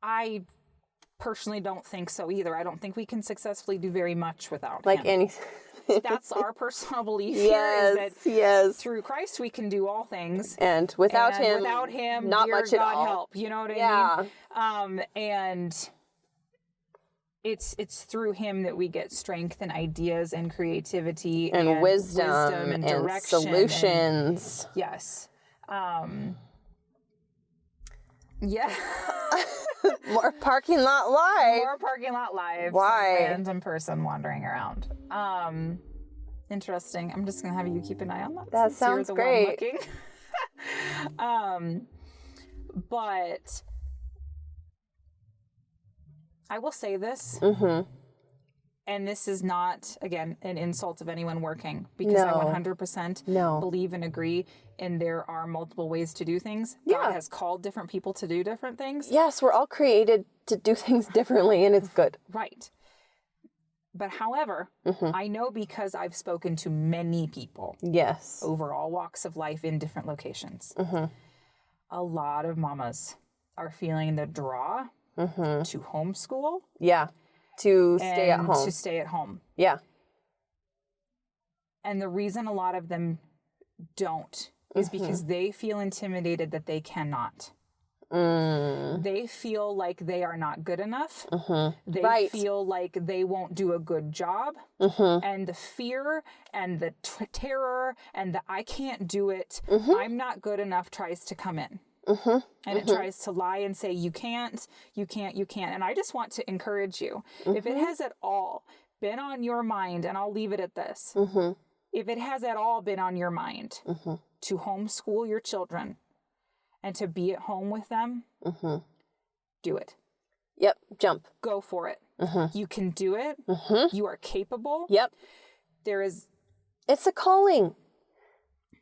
Speaker 1: I personally don't think so either. I don't think we can successfully do very much without
Speaker 2: like
Speaker 1: him.
Speaker 2: anything.
Speaker 1: That's our personal belief here, is that through Christ we can do all things.
Speaker 2: And without him, not
Speaker 1: dear
Speaker 2: much
Speaker 1: God
Speaker 2: at all.
Speaker 1: help. You know what I mean? And it's through him that we get strength and ideas and creativity and wisdom and direction
Speaker 2: solutions.
Speaker 1: Yes. Yeah.
Speaker 2: More parking lot live.
Speaker 1: More parking lot live.
Speaker 2: Why?
Speaker 1: Some random person wandering around. Interesting. I'm just gonna have you keep an eye on that.
Speaker 2: That sounds
Speaker 1: you're the
Speaker 2: great.
Speaker 1: One looking. But I will say this. And this is not, again, an insult of anyone working, because I 100% believe and agree, and there are multiple ways to do things. God has called different people to do different things.
Speaker 2: Yes, we're all created to do things differently, and it's good.
Speaker 1: Right. But however, I know, because I've spoken to many people.
Speaker 2: Yes.
Speaker 1: Over all walks of life in different locations. A lot of mamas are feeling the draw to homeschool.
Speaker 2: Yeah. To stay at home. Yeah.
Speaker 1: And the reason a lot of them don't is because they feel intimidated that they cannot. They feel like they are not good enough. They feel like they won't do a good job. And the fear and the terror and the I can't do it, I'm not good enough tries to come in. And it tries to lie and say, you can't. And I just want to encourage you. If it has at all been on your mind, and I'll leave it at this. If it has at all been on your mind to homeschool your children and to be at home with them, do it.
Speaker 2: Yep. Jump.
Speaker 1: Go for it. You can do it. You are capable.
Speaker 2: Yep.
Speaker 1: It's
Speaker 2: a calling.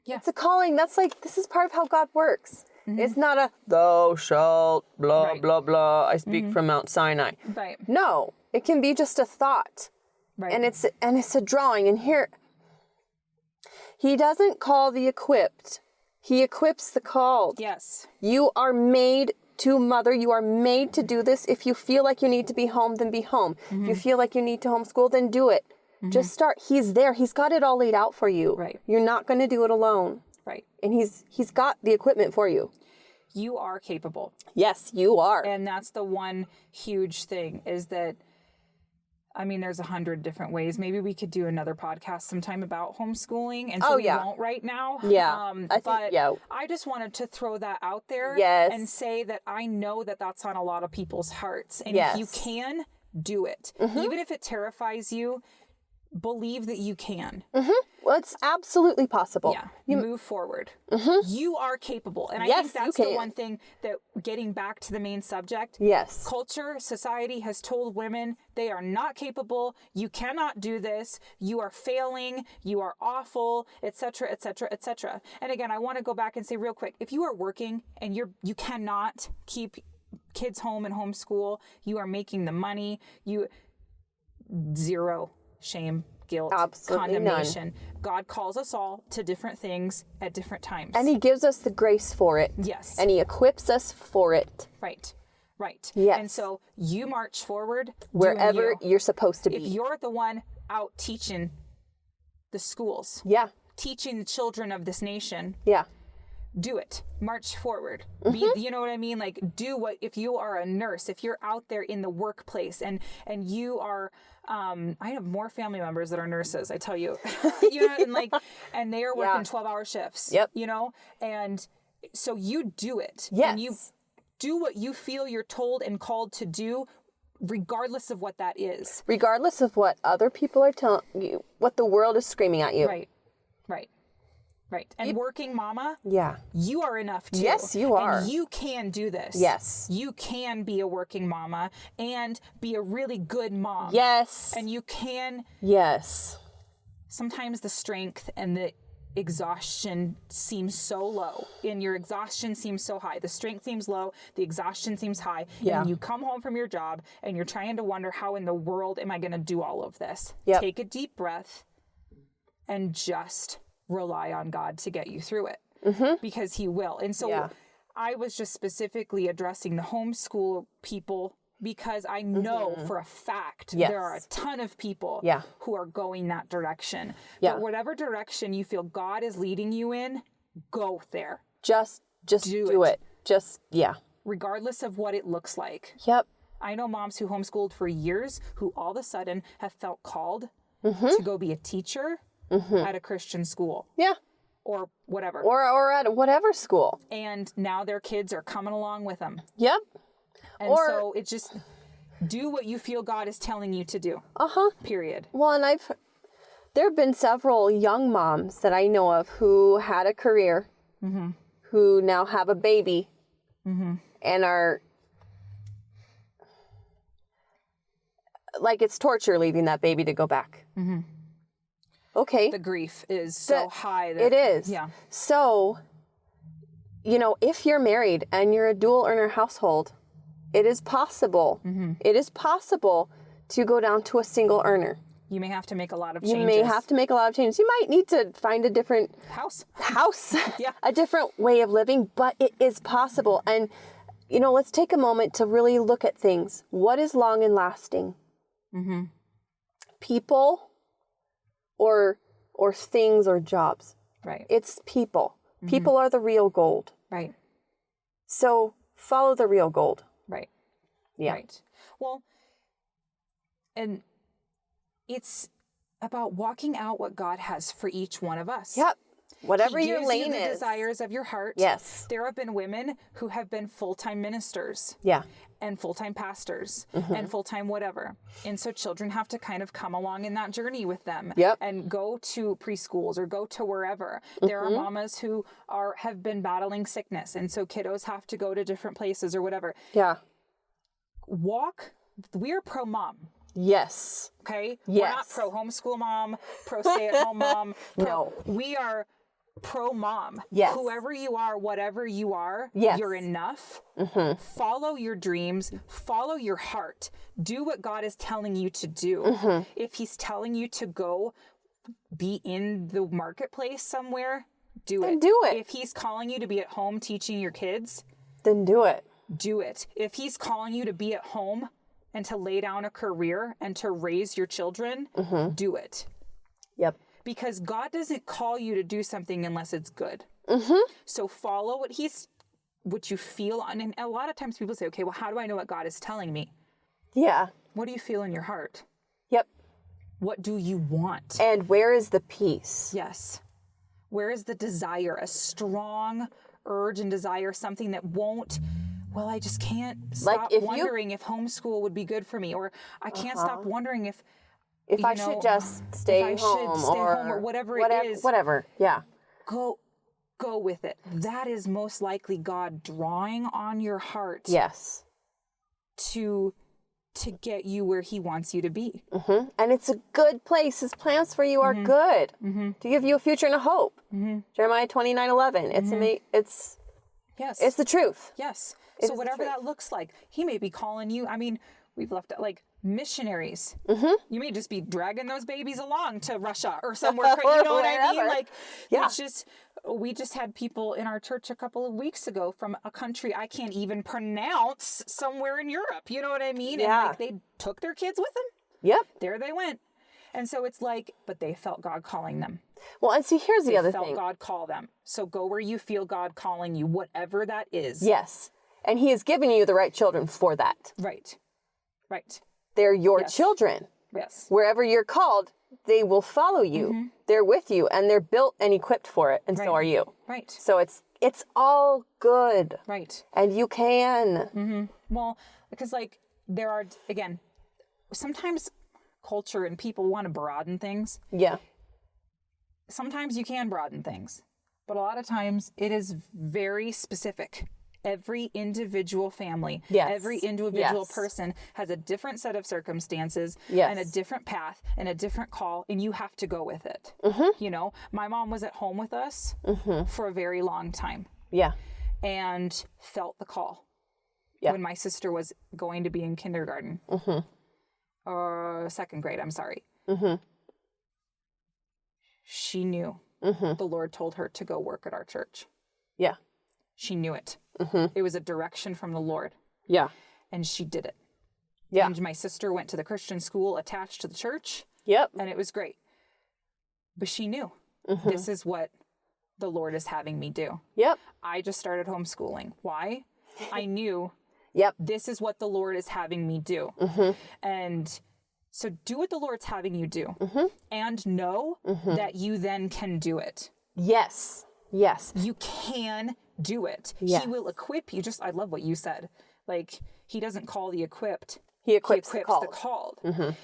Speaker 1: Yeah.
Speaker 2: It's a calling. That's like, this is part of how God works. It's not a thou shalt blah blah blah. I speak from Mount Sinai.
Speaker 1: Right.
Speaker 2: No, it can be just a thought.
Speaker 1: Right.
Speaker 2: And it's a drawing. And here, he doesn't call the equipped. He equips the called.
Speaker 1: Yes.
Speaker 2: You are made to mother. You are made to do this. If you feel like you need to be home, then be home. If you feel like you need to homeschool, then do it. Just start. He's there. He's got it all laid out for you.
Speaker 1: Right.
Speaker 2: You're not going to do it alone.
Speaker 1: Right.
Speaker 2: And he's got the equipment for you.
Speaker 1: You are capable.
Speaker 2: Yes, you are.
Speaker 1: And that's the one huge thing, is that, I mean, there's 100 different ways. Maybe we could do another podcast sometime about homeschooling. And so we won't right now.
Speaker 2: Yeah.
Speaker 1: I just wanted to throw that out there.
Speaker 2: Yes.
Speaker 1: And say that I know that that's on a lot of people's hearts. And if you can, do it. Even if it terrifies you, believe that you can.
Speaker 2: Well, it's absolutely possible.
Speaker 1: Yeah. Move forward. You are capable. And I think that's the one thing that, getting back to the main subject.
Speaker 2: Yes.
Speaker 1: Culture, society has told women they are not capable. You cannot do this. You are failing. You are awful, etc., etc., etc. And again, I want to go back and say real quick, if you are working and you cannot keep kids home and homeschool, you are making the money, zero. shame, guilt,
Speaker 2: Absolutely
Speaker 1: condemnation.
Speaker 2: none.
Speaker 1: God calls us all to different things at different times.
Speaker 2: And he gives us the grace for it.
Speaker 1: Yes.
Speaker 2: And he equips us for it.
Speaker 1: Right. Right.
Speaker 2: Yes.
Speaker 1: And so you march forward
Speaker 2: Wherever you're supposed to be.
Speaker 1: If you're the one out teaching the schools,
Speaker 2: yeah.
Speaker 1: teaching the children of this nation,
Speaker 2: yeah.
Speaker 1: do it. March forward. You know what I mean? Like, do what, if you are a nurse, if you're out there in the workplace and you are, I have more family members that are nurses, I tell you, you know, and like, and they are working 12-hour shifts,
Speaker 2: Yep.
Speaker 1: you know, and so you do it.
Speaker 2: Yes.
Speaker 1: And you do what you feel you're told and called to do, regardless of what that is.
Speaker 2: Regardless of what other people are telling you, what the world is screaming at you.
Speaker 1: Right. Right. Right. And working mama,
Speaker 2: yeah,
Speaker 1: you are enough too.
Speaker 2: Yes, you are.
Speaker 1: And you can do this.
Speaker 2: Yes.
Speaker 1: You can be a working mama and be a really good mom.
Speaker 2: Yes.
Speaker 1: And you can.
Speaker 2: Yes.
Speaker 1: Sometimes the strength and the exhaustion seems so low, and your exhaustion seems so high. The strength seems low, the exhaustion seems high.
Speaker 2: Yeah.
Speaker 1: And you come home from your job and you're trying to wonder, how in the world am I going to do all of this?
Speaker 2: Yep.
Speaker 1: Take a deep breath and just rely on God to get you through it, because he will. And so I was just specifically addressing the homeschool people, because I know for a fact there are a ton of people who are going that direction. But whatever direction you feel God is leading you in, go there.
Speaker 2: Just do it. Just,
Speaker 1: regardless of what it looks like.
Speaker 2: Yep.
Speaker 1: I know moms who homeschooled for years who all of a sudden have felt called to go be a teacher at a Christian school.
Speaker 2: Yeah.
Speaker 1: Or whatever.
Speaker 2: Or at whatever school.
Speaker 1: And now their kids are coming along with them.
Speaker 2: Yep.
Speaker 1: And so it's just, do what you feel God is telling you to do. Period.
Speaker 2: Well, and there have been several young moms that I know of who had a career, who now have a baby, and are, like, it's torture leaving that baby to go back. Okay.
Speaker 1: The grief is so high.
Speaker 2: It is.
Speaker 1: Yeah.
Speaker 2: So, you know, if you're married and you're a dual earner household, it is possible. It is possible to go down to a single earner.
Speaker 1: You may have to make a lot of changes.
Speaker 2: You may have to make a lot of changes. You might need to find a different
Speaker 1: house,
Speaker 2: a different way of living, but it is possible. And, you know, let's take a moment to really look at things. What is long and lasting? People or things or jobs?
Speaker 1: Right.
Speaker 2: It's people. People are the real gold.
Speaker 1: Right.
Speaker 2: So follow the real gold.
Speaker 1: Right.
Speaker 2: Yeah.
Speaker 1: Right. Well, and it's about walking out what God has for each one of us.
Speaker 2: Yep. Whatever
Speaker 1: He
Speaker 2: your
Speaker 1: gives
Speaker 2: lane
Speaker 1: you the
Speaker 2: is.
Speaker 1: desires of your heart.
Speaker 2: Yes.
Speaker 1: There have been women who have been full-time ministers.
Speaker 2: Yeah.
Speaker 1: And full-time pastors and full-time whatever. And so children have to kind of come along in that journey with them.
Speaker 2: Yep.
Speaker 1: And go to preschools or go to wherever. There are mamas who have been battling sickness. And so kiddos have to go to different places or whatever.
Speaker 2: Yeah.
Speaker 1: We're pro-mom.
Speaker 2: Yes.
Speaker 1: Okay?
Speaker 2: Yes.
Speaker 1: We're not pro-homeschool mom, pro-stay-at-home mom.
Speaker 2: No.
Speaker 1: We are pro-mom.
Speaker 2: Yes.
Speaker 1: Whoever you are, whatever you are, you're enough. Follow your dreams. Follow your heart. Do what God is telling you to do. If he's telling you to go be in the marketplace somewhere, do it.
Speaker 2: Do it.
Speaker 1: If he's calling you to be at home teaching your kids,
Speaker 2: then do it.
Speaker 1: Do it. If he's calling you to be at home and to lay down a career and to raise your children, do it.
Speaker 2: Yep.
Speaker 1: Because God doesn't call you to do something unless it's good. So follow what you feel. And a lot of times people say, okay, well, how do I know what God is telling me?
Speaker 2: Yeah.
Speaker 1: What do you feel in your heart?
Speaker 2: Yep.
Speaker 1: What do you want?
Speaker 2: And where is the peace?
Speaker 1: Yes. Where is the desire? A strong urge and desire, something that won't, well, I just can't stop wondering if homeschool would be good for me. Or I can't stop wondering if
Speaker 2: I should just stay home or
Speaker 1: whatever it is.
Speaker 2: Whatever. Yeah.
Speaker 1: Go with it. That is most likely God drawing on your heart.
Speaker 2: Yes.
Speaker 1: To get you where he wants you to be.
Speaker 2: And it's a good place. His plans for you are good. To give you a future and a hope. Jeremiah 29:11. It's it's the truth.
Speaker 1: Yes. So whatever that looks like, he may be calling you. I mean, we've left like missionaries. You may just be dragging those babies along to Russia or somewhere. You know what I mean? Like, it's just, we just had people in our church a couple of weeks ago from a country I can't even pronounce, somewhere in Europe. You know what I mean? And like, they took their kids with them.
Speaker 2: Yep.
Speaker 1: There they went. And so it's like, but they felt God calling them.
Speaker 2: Well, and see, here's the other thing.
Speaker 1: They felt God call them. So go where you feel God calling you, whatever that is.
Speaker 2: Yes. And he is giving you the right children for that.
Speaker 1: Right. Right.
Speaker 2: They're your children.
Speaker 1: Yes.
Speaker 2: Wherever you're called, they will follow you. They're with you, and they're built and equipped for it, and so are you.
Speaker 1: Right.
Speaker 2: So it's all good.
Speaker 1: Right.
Speaker 2: And you can.
Speaker 1: Well, because like there are, again, sometimes culture and people want to broaden things.
Speaker 2: Yeah.
Speaker 1: Sometimes you can broaden things, but a lot of times it is very specific. Every individual family, every individual person has a different set of circumstances and a different path and a different call, and you have to go with it. You know, my mom was at home with us for a very long time. Yeah. And felt the call when my sister was going to be in kindergarten. Or second grade, I'm sorry. She knew the Lord told her to go work at our church. Yeah. She knew it. It was a direction from the Lord. Yeah. And she did it. Yeah. And my sister went to the Christian school attached to the church. Yep. And it was great. But she knew this is what the Lord is having me do. Yep. I just started homeschooling. Why? I knew this is what the Lord is having me do. And so do what the Lord's having you do and know that you then can do it. Yes. Yes. You can do it. Yes. He will equip you. Just, I love what you said. Like, he doesn't call the equipped. He equips the called.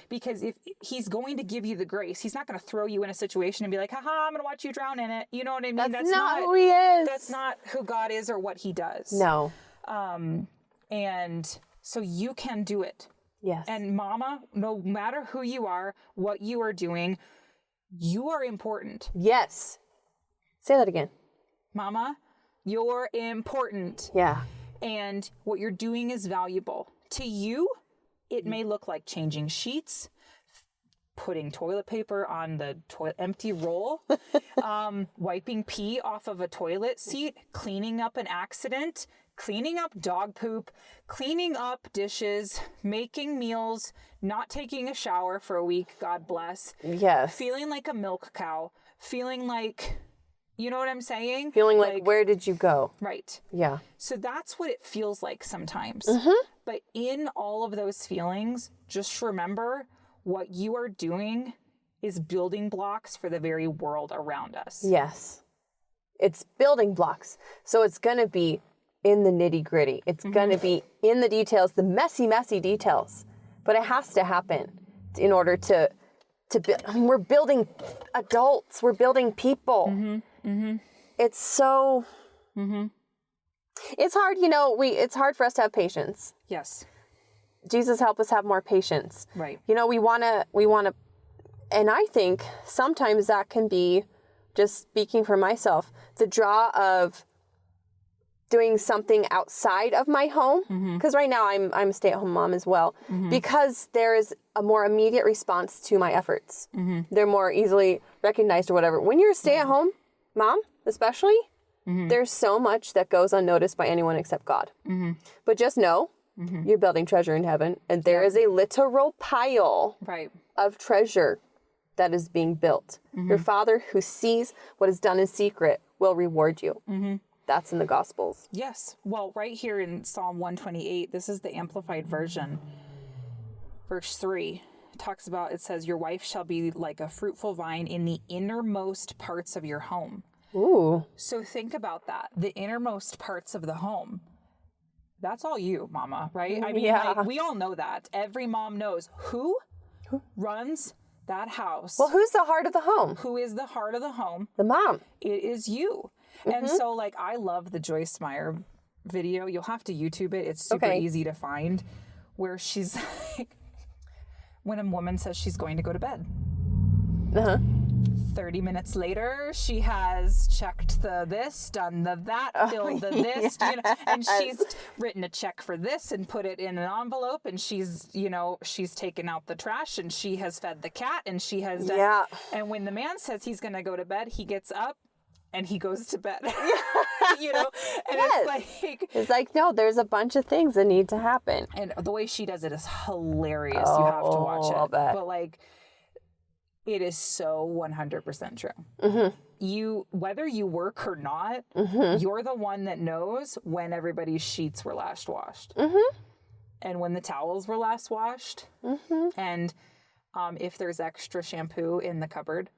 Speaker 1: Because if he's going to give you the grace, he's not going to throw you in a situation and be like, haha, I'm going to watch you drown in it. You know what I mean? That's not who he is. That's not who God is or what he does. No. And so you can do it. Yes. And mama, no matter who you are, what you are doing, you are important. Yes. Say that again. Mama, you're important. Yeah. And what you're doing is valuable. To you, it may look like changing sheets, putting toilet paper on the empty roll, wiping pee off of a toilet seat, cleaning up an accident, cleaning up dog poop, cleaning up dishes, making meals, not taking a shower for a week, God bless. Yes. Feeling like a milk cow, feeling like, you know what I'm saying? Feeling like where did you go? Right. Yeah. So that's what it feels like sometimes. But in all of those feelings, just remember what you are doing is building blocks for the very world around us. Yes. It's building blocks. So it's going to be in the nitty gritty. It's going to be in the details, the messy, messy details. But it has to happen in order to build. I mean, we're building adults. We're building people. It's so, it's hard, you know, it's hard for us to have patience. Yes. Jesus, help us have more patience. Right. You know, we want to, and I think sometimes that can be, just speaking for myself, the draw of doing something outside of my home. Because right now I'm a stay-at-home mom as well. Because there is a more immediate response to my efforts. They're more easily recognized or whatever. When you're a stay-at-home mom, especially, there's so much that goes unnoticed by anyone except God. But just know, you're building treasure in heaven, and there is a literal pile of treasure that is being built. Your Father who sees what is done in secret will reward you. That's in the Gospels. Yes. Well, right here in Psalm 128, this is the Amplified Version. Verse 3 talks about, it says, your wife shall be like a fruitful vine in the innermost parts of your home. Ooh. So think about that. The innermost parts of the home. That's all you, mama, right? I mean, like, we all know that. Every mom knows who runs that house. Well, who's the heart of the home? Who is the heart of the home? The mom. It is you. And so, like, I love the Joyce Meyer video. You'll have to YouTube it. It's super easy to find, where she's like, when a woman says she's going to go to bed. 30 minutes later, she has checked the this, done the that, filled the this, you know, and she's written a check for this and put it in an envelope, and she's, you know, she's taken out the trash, and she has fed the cat, and she has done. And when the man says he's going to go to bed, he gets up and he goes to bed. You know, and
Speaker 2: it's like, no, there's a bunch of things that need to happen.
Speaker 1: And the way she does it is hilarious. You have to watch it.
Speaker 2: I'll bet.
Speaker 1: But like, it is so 100% true. You, whether you work or not, you're the one that knows when everybody's sheets were last washed, and when the towels were last washed, and if there's extra shampoo in the cupboard.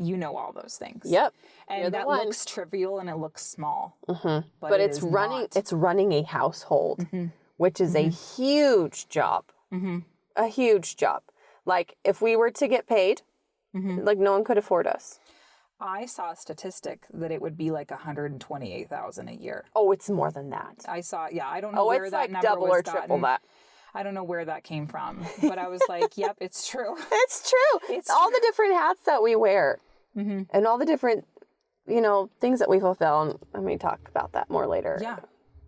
Speaker 1: You know all those things. And that looks trivial and it looks small.
Speaker 2: But it's running a household, which is a huge job. A huge job. Like, if we were to get paid, like, no one could afford us.
Speaker 1: I saw a statistic that it would be like $128,000 a year.
Speaker 2: Oh, it's more than that.
Speaker 1: I saw, I don't know where that
Speaker 2: like
Speaker 1: number
Speaker 2: double
Speaker 1: was
Speaker 2: or triple
Speaker 1: gotten.
Speaker 2: that.
Speaker 1: I don't know where that came from, but I was like, yep, it's true.
Speaker 2: It's true. It's all the different hats that we wear, and all the different, you know, things that we fulfill. And I may talk about that more later.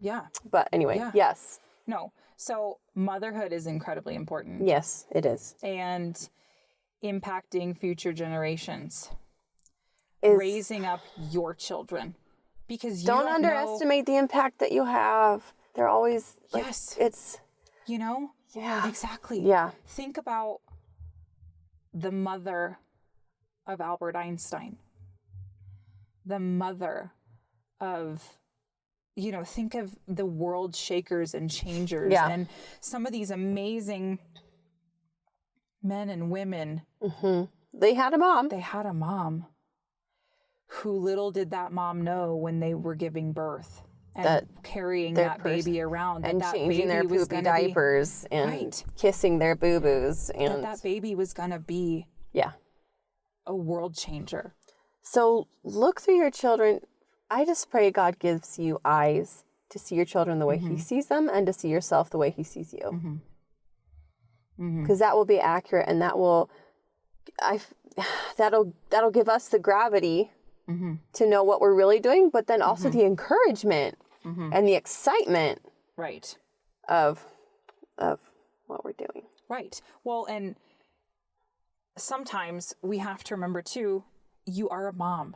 Speaker 1: Yeah.
Speaker 2: But anyway, yes.
Speaker 1: No. So motherhood is incredibly important.
Speaker 2: Yes, it is.
Speaker 1: And impacting future generations. Raising up your children. Because you don't
Speaker 2: underestimate the impact that you have. They're always, like, it's...
Speaker 1: You know?
Speaker 2: Yeah.
Speaker 1: Exactly.
Speaker 2: Yeah.
Speaker 1: Think about the mother of Albert Einstein. The mother of, you know, think of the world shakers and changers and some of these amazing men and women.
Speaker 2: They had a mom.
Speaker 1: They had a mom. Who little did that mom know when they were giving birth. And carrying that baby around.
Speaker 2: And
Speaker 1: that
Speaker 2: changing their poopy diapers and kissing their boo-boos. And
Speaker 1: that baby was going to be a world changer.
Speaker 2: So look through your children. I just pray God gives you eyes to see your children the way He sees them and to see yourself the way He sees you. Because that will be accurate, and that will, that'll give us the gravity to know what we're really doing, but then also the encouragement and the excitement of what we're doing.
Speaker 1: Right. Well, and sometimes we have to remember too, you are a mom.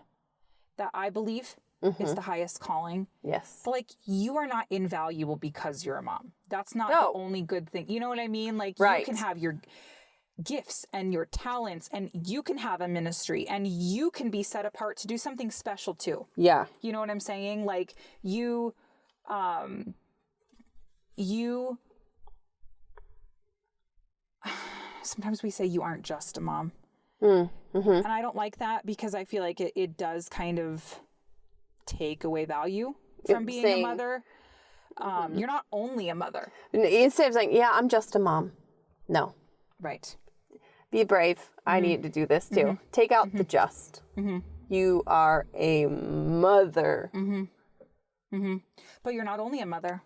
Speaker 1: That, I believe, is the highest calling.
Speaker 2: Yes.
Speaker 1: But like, you are not invaluable because you're a mom. That's not the only good thing. You know what I mean? Like, you can have your gifts and your talents, and you can have a ministry, and you can be set apart to do something special too.
Speaker 2: Yeah.
Speaker 1: You know what I'm saying? Like, you sometimes we say you aren't just a mom. And I don't like that, because I feel like it does kind of take away value from being a mother. You're not only a mother.
Speaker 2: Instead of saying, yeah, I'm just a mom. No.
Speaker 1: Right.
Speaker 2: Be brave. I need to do this too. Take out the just. You are a mother.
Speaker 1: But you're not only a mother.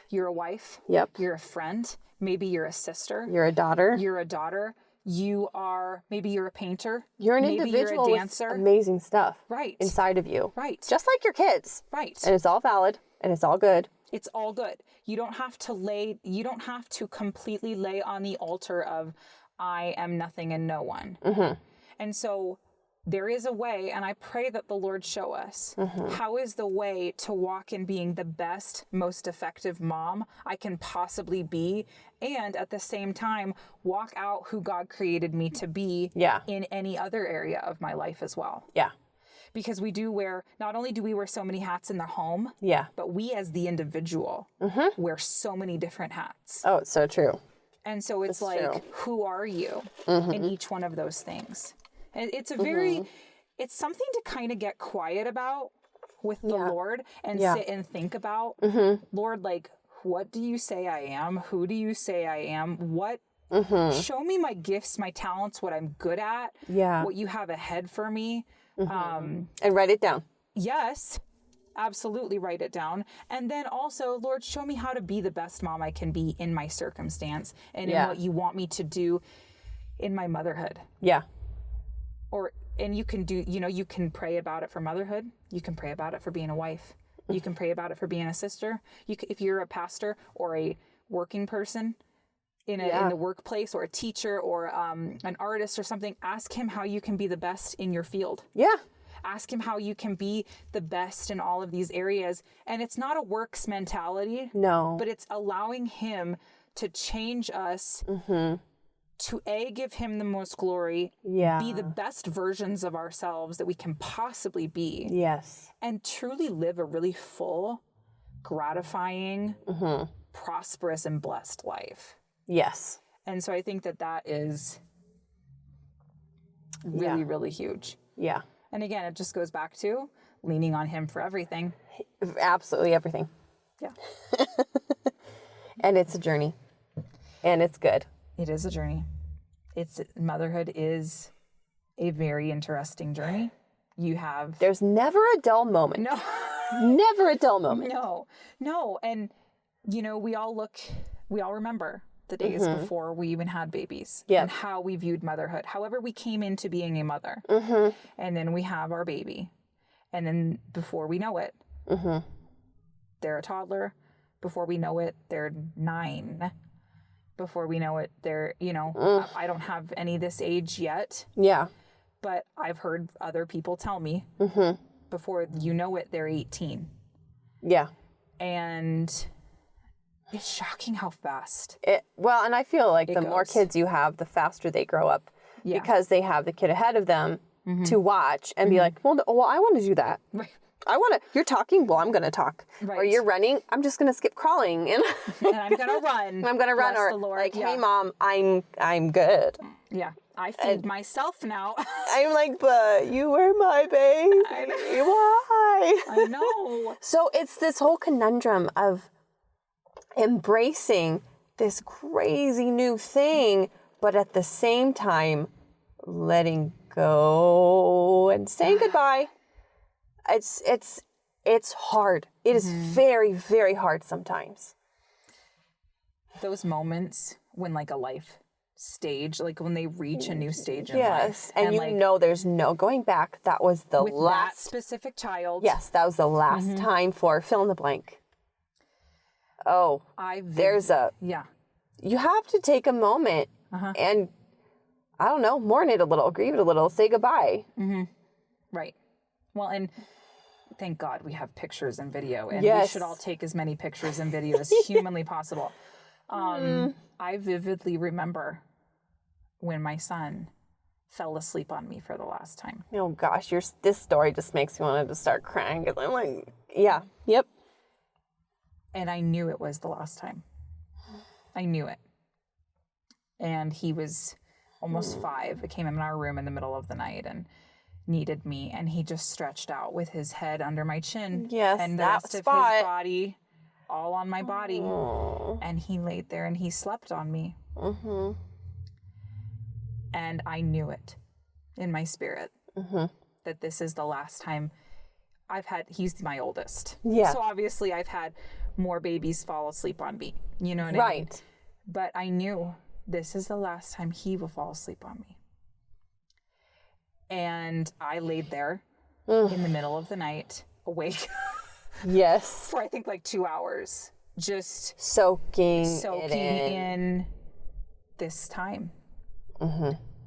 Speaker 1: You're a wife.
Speaker 2: Yep.
Speaker 1: You're a friend. Maybe you're a sister.
Speaker 2: You're a daughter.
Speaker 1: You're a daughter. Maybe you're a painter.
Speaker 2: You're an
Speaker 1: maybe
Speaker 2: individual
Speaker 1: you're a dancer.
Speaker 2: with amazing stuff inside of you.
Speaker 1: Right.
Speaker 2: Just like your kids.
Speaker 1: Right.
Speaker 2: And it's all valid and it's all good.
Speaker 1: It's all good. You don't have to completely lay on the altar of, I am nothing and no one. And so there is a way, and I pray that the Lord show us how is the way to walk in being the best, most effective mom I can possibly be, and at the same time walk out who God created me to be in any other area of my life as well. Yeah. Because not only do we wear so many hats in the home, but we as the individual wear so many different hats.
Speaker 2: Oh, it's so true.
Speaker 1: And so it's who are you in each one of those things? And it's it's something to kind of get quiet about with the Lord and sit and think about. Lord, like, what do you say I am? Who do you say I am? What? Show me my gifts, my talents, what I'm good at, what you have ahead for me.
Speaker 2: And write it down.
Speaker 1: Yes, absolutely write it down. And then also, Lord, show me how to be the best mom I can be in my circumstance and in what you want me to do in my motherhood.
Speaker 2: Yeah.
Speaker 1: And you can do, you can pray about it for motherhood. You can pray about it for being a wife. You can pray about it for being a sister. If you're a pastor or a working person in the workplace, or a teacher, or an artist or something, ask him how you can be the best in your field.
Speaker 2: Yeah.
Speaker 1: Ask him how you can be the best in all of these areas. And it's not a works mentality.
Speaker 2: No.
Speaker 1: But it's allowing him to change us to give him the most glory, be the best versions of ourselves that we can possibly be.
Speaker 2: Yes.
Speaker 1: And truly live a really full, gratifying, prosperous, and blessed life.
Speaker 2: Yes.
Speaker 1: And so I think that is really, really huge.
Speaker 2: Yeah.
Speaker 1: And again, it just goes back to leaning on him for everything.
Speaker 2: Absolutely everything.
Speaker 1: Yeah.
Speaker 2: And it's a journey. And it's good.
Speaker 1: It is a journey. Motherhood is a very interesting journey.
Speaker 2: There's never a dull moment.
Speaker 1: No.
Speaker 2: Never a dull moment.
Speaker 1: No. And, we all remember the days before we even had babies.
Speaker 2: Yeah.
Speaker 1: And how we viewed motherhood. However we came into being a mother. And then we have our baby. And then before we know it, they're a toddler. Before we know it, they're 9. Before we know it, they're, I don't have any this age yet.
Speaker 2: Yeah.
Speaker 1: But I've heard other people tell me before you know it, they're 18.
Speaker 2: Yeah.
Speaker 1: And it's shocking how fast.
Speaker 2: And I feel like the
Speaker 1: goes.
Speaker 2: more kids you have, the faster they grow up.
Speaker 1: Yeah.
Speaker 2: Because they have the kid ahead of them to watch and be like, well, I want to do that.
Speaker 1: Right.
Speaker 2: You're talking, well, I'm going to talk.
Speaker 1: Right.
Speaker 2: Or you're running, I'm just going to skip crawling. And
Speaker 1: I'm going to run.
Speaker 2: I'm going to run.
Speaker 1: Bless
Speaker 2: Or
Speaker 1: the Lord.
Speaker 2: like, hey, Mom, I'm good.
Speaker 1: Yeah. I feed myself now.
Speaker 2: I'm like, but you were my baby. Why?
Speaker 1: I know.
Speaker 2: So it's this whole conundrum of embracing this crazy new thing, but at the same time, letting go and saying goodbye. It's hard. It is very, very hard sometimes.
Speaker 1: Those moments when like a life stage, like when they reach a new stage in
Speaker 2: Yes,
Speaker 1: life.
Speaker 2: and you know there's no going back. That was the
Speaker 1: with
Speaker 2: last...
Speaker 1: that specific child.
Speaker 2: Yes, that was the last time for fill in the blank. Oh,
Speaker 1: Yeah.
Speaker 2: You have to take a moment and, I don't know, mourn it a little, grieve it a little, say goodbye.
Speaker 1: Right. Well, and thank God we have pictures and video, and
Speaker 2: Yes.
Speaker 1: we should all take as many pictures and video as humanly possible. I vividly remember when my son fell asleep on me for the last time.
Speaker 2: Oh gosh, this story just makes me want to just start crying. 'Cause I'm like, yeah, yep.
Speaker 1: And I knew it was the last time. I knew it. And he was almost 5. It came in our room in the middle of the night and needed me. And he just stretched out with his head under my chin.
Speaker 2: Yes,
Speaker 1: and the
Speaker 2: that
Speaker 1: rest of
Speaker 2: spot.
Speaker 1: his body all on my body.
Speaker 2: Oh.
Speaker 1: And he laid there and he slept on me. And I knew it in my spirit that this is the last time he's my oldest.
Speaker 2: Yeah.
Speaker 1: So obviously I've had more babies fall asleep on me. You know what I mean?
Speaker 2: Right.
Speaker 1: But I knew this is the last time he will fall asleep on me. And I laid there in the middle of the night, awake.
Speaker 2: Yes.
Speaker 1: For I think like 2 hours. Just
Speaker 2: soaking
Speaker 1: it in this time.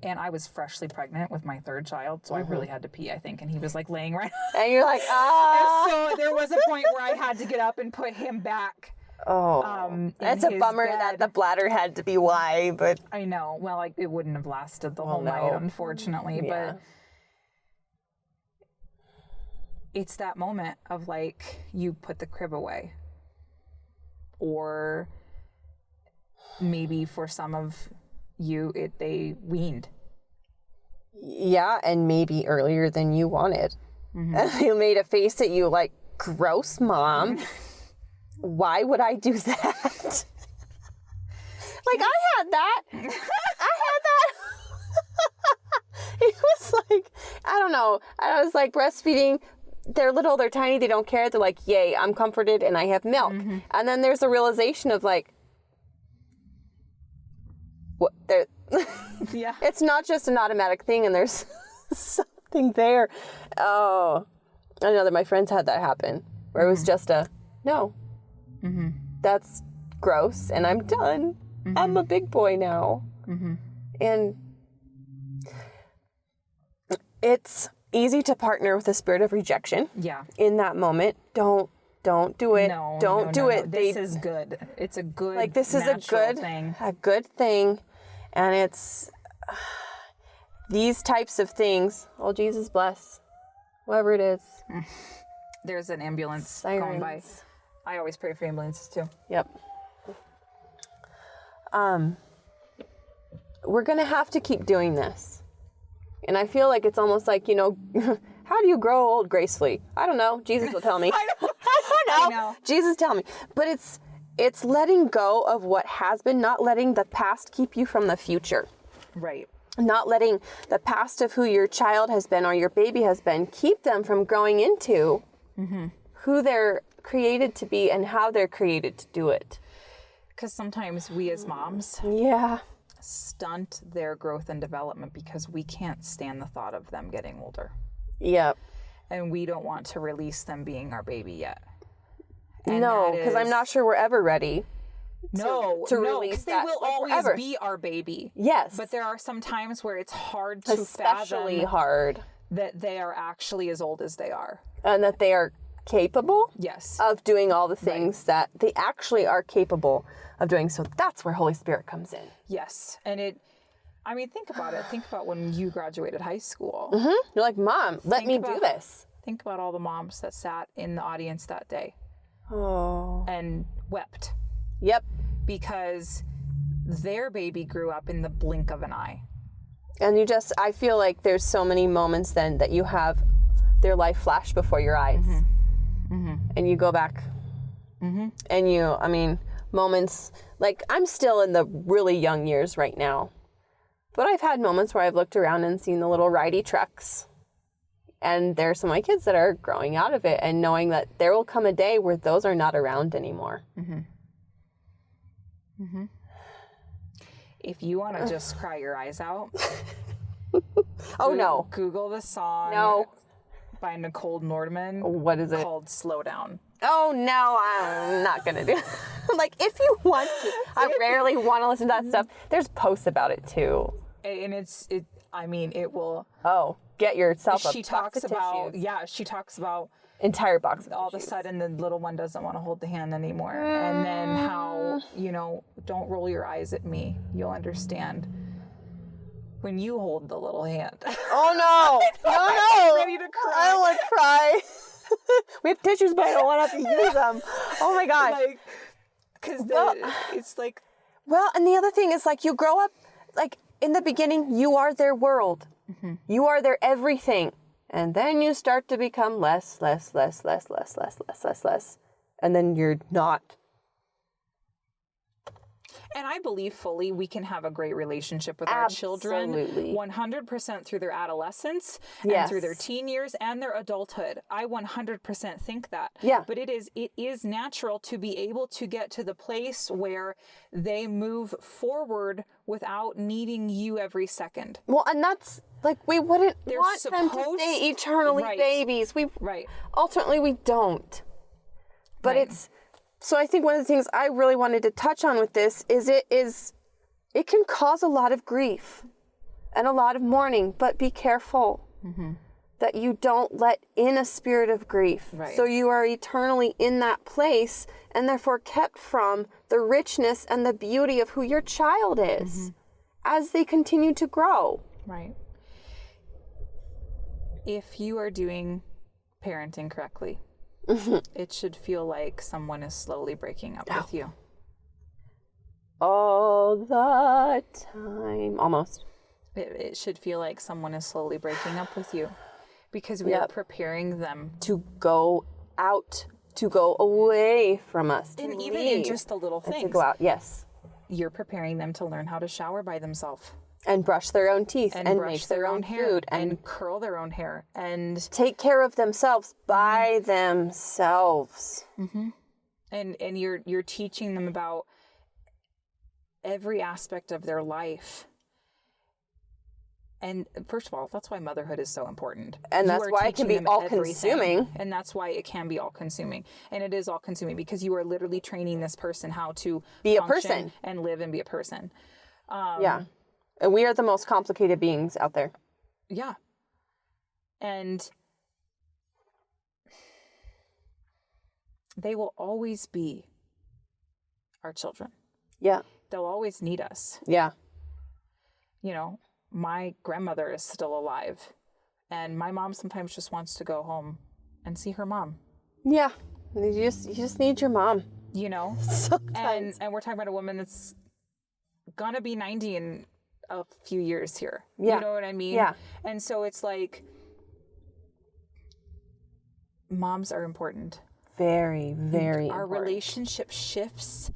Speaker 1: And I was freshly pregnant with my 3rd child, so I really had to pee, I think. And he was like laying right.
Speaker 2: And you're like, ah.
Speaker 1: And so there was a point where I had to get up and put him back.
Speaker 2: Oh, that's a bummer
Speaker 1: bed.
Speaker 2: that the bladder had to be wide, but
Speaker 1: I know. Well, like it wouldn't have lasted the whole night, unfortunately.
Speaker 2: Yeah.
Speaker 1: But it's that moment of like you put the crib away, or maybe for some of you, they weaned.
Speaker 2: Yeah, and maybe earlier than you wanted. And they made a face at you like, gross, Mom. Why would I do that? Like, I had that. It was like, I don't know. I was like, breastfeeding, they're little, they're tiny, they don't care. They're like, yay, I'm comforted and I have milk. And then there's a realization of like, there.
Speaker 1: Yeah.
Speaker 2: It's not just an automatic thing, and there's something there. Oh, I know that my friends had that happen, where it was just a no. That's gross, and I'm done. I'm a big boy now, and it's easy to partner with a spirit of rejection.
Speaker 1: Yeah.
Speaker 2: In that moment, don't do it.
Speaker 1: No,
Speaker 2: don't do it.
Speaker 1: This is good. It's a good,
Speaker 2: like this is a good thing, and it's these types of things. Oh, Jesus bless, whoever it is.
Speaker 1: There's an ambulance
Speaker 2: Sirens.
Speaker 1: going by. I always pray for ambulances too.
Speaker 2: Yep. We're gonna have to keep doing this, and I feel like it's almost like, you know, how do you grow old gracefully? I don't know. Jesus will tell me. I don't know. Jesus tell me. But it's letting go of what has been, not letting the past keep you from the future.
Speaker 1: Right.
Speaker 2: Not letting the past of who your child has been or your baby has been keep them from growing into who they're created to be and how they're created to do it.
Speaker 1: Because sometimes we as moms stunt their growth and development because we can't stand the thought of them getting older.
Speaker 2: Yep.
Speaker 1: And we don't want to release them being our baby yet.
Speaker 2: No, because I'm not sure we're ever ready.
Speaker 1: To release that. They will always be our baby.
Speaker 2: Yes.
Speaker 1: But there are some times where it's hard to
Speaker 2: especially
Speaker 1: fathom
Speaker 2: hard
Speaker 1: that they are actually as old as they are.
Speaker 2: And that they are capable
Speaker 1: yes.
Speaker 2: of doing all the things that they actually are capable of doing. So that's where Holy Spirit comes in.
Speaker 1: Yes. And think about it. Think about when you graduated high school.
Speaker 2: You're like, Mom, let me do this.
Speaker 1: Think about all the moms that sat in the audience that day.
Speaker 2: Oh.
Speaker 1: And wept.
Speaker 2: Yep.
Speaker 1: Because their baby grew up in the blink of an eye.
Speaker 2: And I feel like there's so many moments then that you have their life flash before your eyes. And you go back. And moments, like I'm still in the really young years right now. But I've had moments where I've looked around and seen the little ridey trucks. And there's some of my kids that are growing out of it and knowing that there will come a day where those are not around anymore.
Speaker 1: If you want to just cry your eyes out.
Speaker 2: No.
Speaker 1: Google the song by Nicole Nordman.
Speaker 2: What is it?
Speaker 1: Called Slow Down.
Speaker 2: Oh, no, I'm not going to do it. Like, if you want to. I rarely want to listen to that stuff. There's posts about it, too.
Speaker 1: And it will.
Speaker 2: Oh, get yourself
Speaker 1: she talks about
Speaker 2: entire box of
Speaker 1: all of a sudden the little one doesn't want to hold the hand anymore. And then how, don't roll your eyes at me. You'll understand when you hold the little hand.
Speaker 2: Oh, no. No.
Speaker 1: Ready to cry.
Speaker 2: I don't want to cry. We have tissues, but I don't want to have to use them. Oh, my God.
Speaker 1: It's like.
Speaker 2: Well, and the other thing is, like, you grow up, like, in the beginning, you are their world. You are their everything. And then you start to become less. And then you're not.
Speaker 1: And I believe fully we can have a great relationship with our children 100% through their adolescence and through their teen years and their adulthood. I 100% think that.
Speaker 2: Yeah.
Speaker 1: But it is natural to be able to get to the place where they move forward without needing you every second.
Speaker 2: Well, and that's like we wouldn't want them to stay eternally babies. Ultimately we don't. But it's so I think one of the things I really wanted to touch on with this is it can cause a lot of grief and a lot of mourning, but be careful that you don't let in a spirit of grief.
Speaker 1: Right.
Speaker 2: So you are eternally in that place and therefore kept from the richness and the beauty of who your child is as they continue to grow.
Speaker 1: Right. If you are doing parenting correctly, it should feel like someone is slowly breaking up with you.
Speaker 2: All the time. Almost.
Speaker 1: It should feel like someone is slowly breaking up with you because we are preparing them
Speaker 2: to go out, to go away from us.
Speaker 1: And even in just the little things.
Speaker 2: To go out, yes.
Speaker 1: You're preparing them to learn how to shower by themselves.
Speaker 2: And brush their own teeth and make their own
Speaker 1: hair
Speaker 2: food
Speaker 1: and curl their own hair and
Speaker 2: take care of themselves by themselves.
Speaker 1: And you're teaching them about every aspect of their life. And first of all, that's why motherhood is so important.
Speaker 2: And that's why it can be all consuming.
Speaker 1: And that's why it can be all consuming. And it is all consuming because you are literally training this person how to
Speaker 2: be a person
Speaker 1: and live and be a person.
Speaker 2: Yeah. And we are the most complicated beings out there.
Speaker 1: Yeah. And they will always be our children.
Speaker 2: Yeah.
Speaker 1: They'll always need us.
Speaker 2: Yeah.
Speaker 1: You know, my grandmother is still alive, and my mom sometimes just wants to go home and see her mom.
Speaker 2: Yeah. You just need your mom.
Speaker 1: You know?
Speaker 2: Sometimes.
Speaker 1: And we're talking about a woman that's gonna be 90 in a few years here.
Speaker 2: Yeah.
Speaker 1: You know what I mean?
Speaker 2: Yeah.
Speaker 1: And so it's like, moms are important.
Speaker 2: Very, very
Speaker 1: Our
Speaker 2: important.
Speaker 1: relationship shifts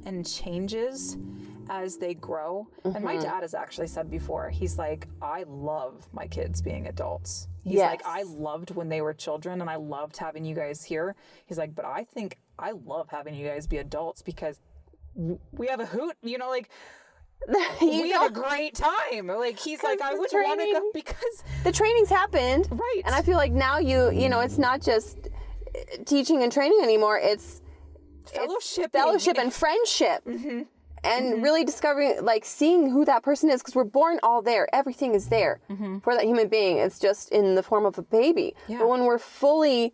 Speaker 1: and changes as they grow. And my dad has actually said before, he's like, I love my kids being adults. He's like, I loved when they were children and I loved having you guys here. He's like, but I think I love having you guys be adults because we have a hoot, you know, like we have a great time. Like he's like, I wouldn't want to go because
Speaker 2: the training's happened.
Speaker 1: Right.
Speaker 2: And I feel like now you know, it's not just teaching and training anymore. It's fellowship and friendship. And really discovering, like, seeing who that person is, because we're born all there. Everything is there for that human being. It's just in the form of a baby. Yeah. But when we're fully,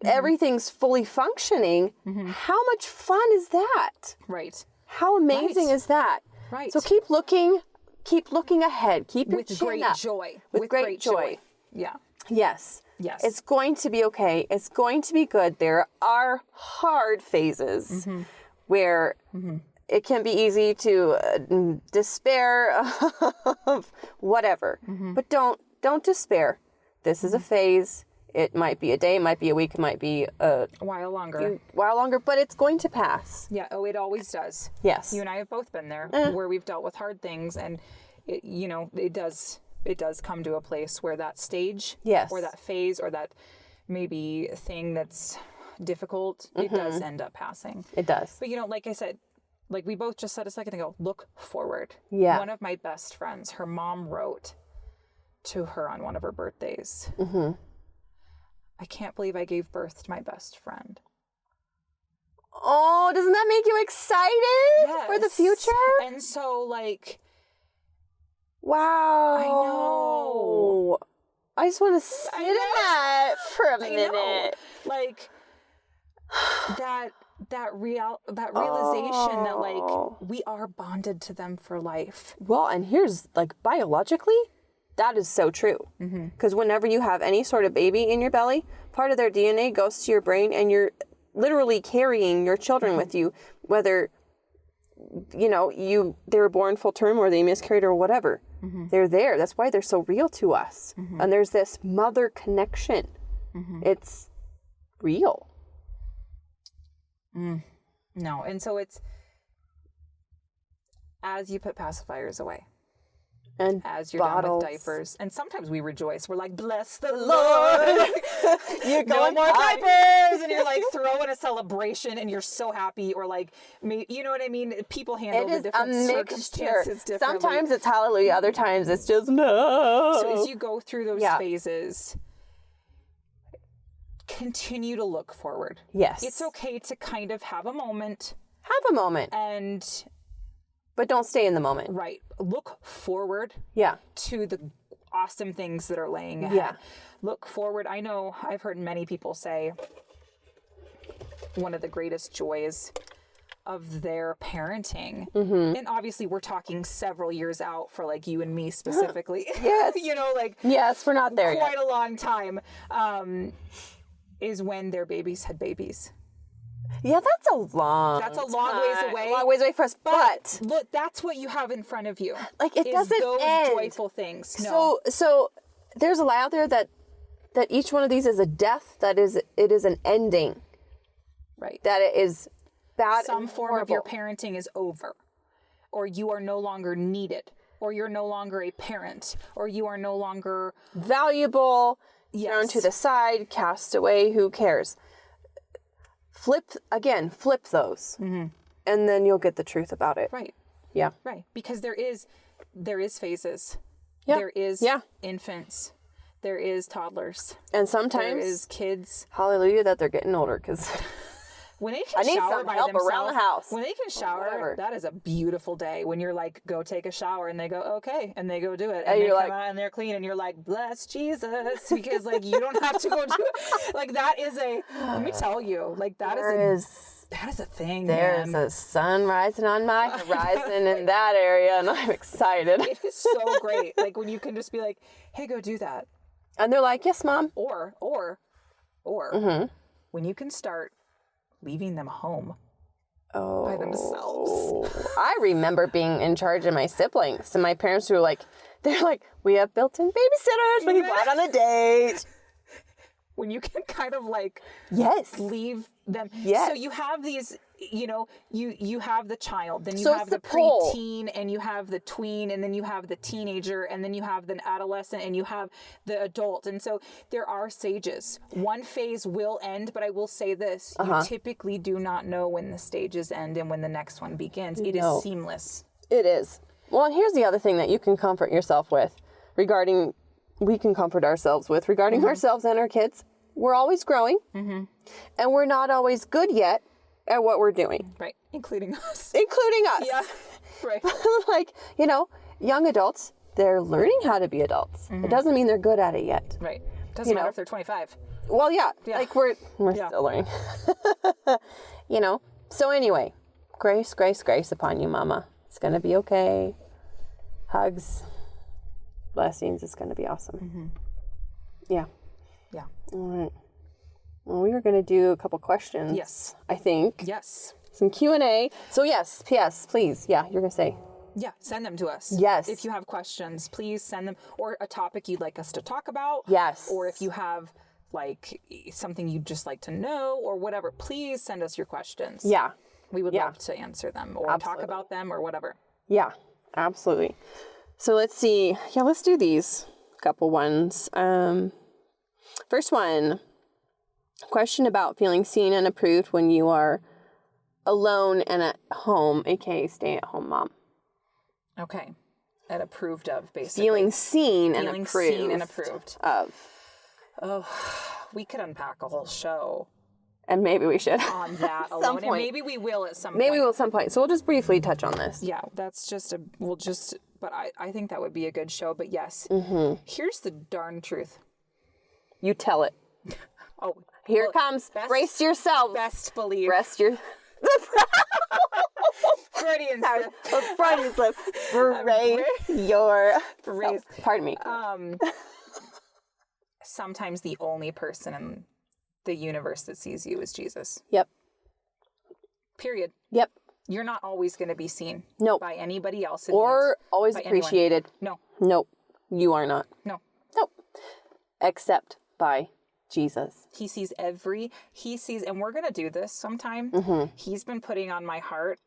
Speaker 2: everything's fully functioning, how much fun is that?
Speaker 1: Right.
Speaker 2: How amazing is that?
Speaker 1: Right.
Speaker 2: So keep looking ahead. Keep your
Speaker 1: with
Speaker 2: chin
Speaker 1: great
Speaker 2: up.
Speaker 1: joy.
Speaker 2: With great joy.
Speaker 1: Yeah.
Speaker 2: Yes.
Speaker 1: Yes.
Speaker 2: It's going to be okay. It's going to be good. There are hard phases where it can be easy to despair of whatever. But don't despair. This is a phase. It might be a day, it might be a week, it might be a
Speaker 1: while longer,
Speaker 2: but it's going to pass.
Speaker 1: Yeah. Oh, it always does.
Speaker 2: Yes.
Speaker 1: You and I have both been there where we've dealt with hard things, and it, you know, it does come to a place where that stage, or that phase, or that maybe thing that's difficult, it does end up passing.
Speaker 2: It does.
Speaker 1: But you know, like I said, like we both just said a second ago, look forward.
Speaker 2: Yeah.
Speaker 1: One of my best friends, her mom wrote to her on one of her birthdays, I can't believe I gave birth to my best friend.
Speaker 2: Oh, doesn't that make you excited for the future?
Speaker 1: And so, like,
Speaker 2: wow.
Speaker 1: I know.
Speaker 2: I just want to sit in that for a minute.
Speaker 1: Know. Like that realization that like we are bonded to them for life.
Speaker 2: Well, and here's like biologically, that is so true. Because whenever you have any sort of baby in your belly, part of their DNA goes to your brain, and you're literally carrying your children with you, whether you know they were born full term or they miscarried or whatever. They're there. That's why they're so real to us. And there's this mother connection. It's real.
Speaker 1: No, and so it's as you put pacifiers away.
Speaker 2: And
Speaker 1: as you're
Speaker 2: bottles.
Speaker 1: done with diapers. And sometimes we rejoice. We're like, bless the Lord.
Speaker 2: You're
Speaker 1: no more diapers. And you're like throwing a celebration and you're so happy. Or like, you know what I mean? People handle the different circumstances differently.
Speaker 2: Sometimes it's hallelujah. Other times it's just no.
Speaker 1: So as you go through those phases, continue to look forward.
Speaker 2: Yes.
Speaker 1: It's okay to kind of have a moment.
Speaker 2: But don't stay in the moment.
Speaker 1: Right. Look forward to the awesome things that are laying ahead. Yeah. Look forward. I know I've heard many people say one of the greatest joys of their parenting. And obviously we're talking several years out for like you and me specifically.
Speaker 2: Yes.
Speaker 1: You know, like.
Speaker 2: Yes, we're not there
Speaker 1: quite
Speaker 2: yet.
Speaker 1: a long time. Is when their babies had babies.
Speaker 2: Yeah, that's a long
Speaker 1: ways away.
Speaker 2: A long ways away for us, but
Speaker 1: look, that's what you have in front of you.
Speaker 2: Like it doesn't
Speaker 1: those
Speaker 2: end.
Speaker 1: Joyful things. No.
Speaker 2: So there's a lie out there that each one of these is a death. It is an ending.
Speaker 1: Right.
Speaker 2: That it is bad.
Speaker 1: Some
Speaker 2: and
Speaker 1: form of your parenting is over, or you are no longer needed, or you're no longer a parent, or you are no longer
Speaker 2: valuable. Thrown to the side, cast away. Who cares? Flip those, And then you'll get the truth about it.
Speaker 1: Right.
Speaker 2: Yeah.
Speaker 1: Right. Because there is phases.
Speaker 2: Yeah.
Speaker 1: There is
Speaker 2: Yeah.
Speaker 1: infants. There is toddlers.
Speaker 2: And sometimes
Speaker 1: There is kids.
Speaker 2: hallelujah that they're getting older, because
Speaker 1: When they
Speaker 2: I
Speaker 1: can
Speaker 2: need
Speaker 1: shower
Speaker 2: some
Speaker 1: by
Speaker 2: help
Speaker 1: themselves,
Speaker 2: around the house.
Speaker 1: when they can shower,
Speaker 2: whatever.
Speaker 1: that is a beautiful day. When you're like, go take a shower, and they go, okay, and they go do it,
Speaker 2: And
Speaker 1: and they
Speaker 2: you're
Speaker 1: come
Speaker 2: like-
Speaker 1: out and they're clean, and you're like, bless Jesus, because like you don't have to go do it. Like that is let me tell you, like that is a thing.
Speaker 2: There's
Speaker 1: man.
Speaker 2: a sun rising on my horizon in that area, and I'm excited.
Speaker 1: It is so great. Like when you can just be like, hey, go do that.
Speaker 2: And they're like, yes, Mom.
Speaker 1: Or when you can start leaving them home by themselves.
Speaker 2: I remember being in charge of my siblings, and my parents were like, they're like, we have built-in babysitters when you go out on a date.
Speaker 1: When you can kind of like
Speaker 2: Yes.
Speaker 1: leave them.
Speaker 2: Yes.
Speaker 1: So you have these, you have the child, then you
Speaker 2: So
Speaker 1: have
Speaker 2: it's
Speaker 1: the
Speaker 2: the pole.
Speaker 1: preteen, and you have the tween, and then you have the teenager, and then you have the adolescent, and you have the adult. And so there are stages. One phase will end, but I will say this, you typically do not know when the stages end and when the next one begins. It is seamless.
Speaker 2: It is. Well, and here's the other thing that you can comfort yourself with we can comfort ourselves with regarding ourselves and our kids. We're always growing, and we're not always good yet at what we're doing.
Speaker 1: Right. Including us.
Speaker 2: Including us.
Speaker 1: Yeah. Right.
Speaker 2: Like, young adults, they're learning how to be adults. It doesn't mean they're good at it yet.
Speaker 1: Right. Doesn't matter if they're 25.
Speaker 2: Well, yeah. Like we're still learning. So anyway, grace, grace, grace upon you, Mama. It's going to be okay. Hugs, blessings. It's going to be awesome. Yeah.
Speaker 1: Yeah.
Speaker 2: All right. Well, we are going to do a couple questions.
Speaker 1: Yes.
Speaker 2: I think.
Speaker 1: Yes.
Speaker 2: Some Q&A. So yes, P.S. please. Yeah, you're going to say.
Speaker 1: Yeah, send them to us.
Speaker 2: Yes.
Speaker 1: If you have questions, please send them, or a topic you'd like us to talk about.
Speaker 2: Yes.
Speaker 1: Or if you have like something you'd just like to know or whatever, please send us your questions.
Speaker 2: Yeah.
Speaker 1: We would love to answer them or talk about them or whatever.
Speaker 2: Yeah, absolutely. So let's see. Yeah, let's do these couple ones. First one, question about feeling seen and approved when you are alone and at home, aka stay-at-home mom.
Speaker 1: Okay. And approved of, basically.
Speaker 2: Feeling seen and approved of.
Speaker 1: Oh, we could unpack a whole show
Speaker 2: And maybe we should.
Speaker 1: on that alone. And maybe we will at some point.
Speaker 2: Maybe we will at some point. So we'll just briefly touch on this.
Speaker 1: Yeah, that's just but I think that would be a good show. But yes, here's the darn truth.
Speaker 2: You tell it.
Speaker 1: Oh,
Speaker 2: Here it comes. Brace yourself.
Speaker 1: Best believe.
Speaker 2: Rest your...
Speaker 1: Freudian
Speaker 2: Sorry.
Speaker 1: slip.
Speaker 2: Freudian slip. Brace your...
Speaker 1: Brace.
Speaker 2: Pardon me.
Speaker 1: Sometimes the only person in the universe that sees you is Jesus.
Speaker 2: Yep.
Speaker 1: Period.
Speaker 2: Yep.
Speaker 1: You're not always going to be seen
Speaker 2: Nope.
Speaker 1: by anybody else.
Speaker 2: Or always
Speaker 1: by anyone.
Speaker 2: appreciated.
Speaker 1: No.
Speaker 2: Nope. You are not.
Speaker 1: No.
Speaker 2: Nope. Except by Jesus.
Speaker 1: He sees, and we're going to do this sometime. He's been putting on my heart.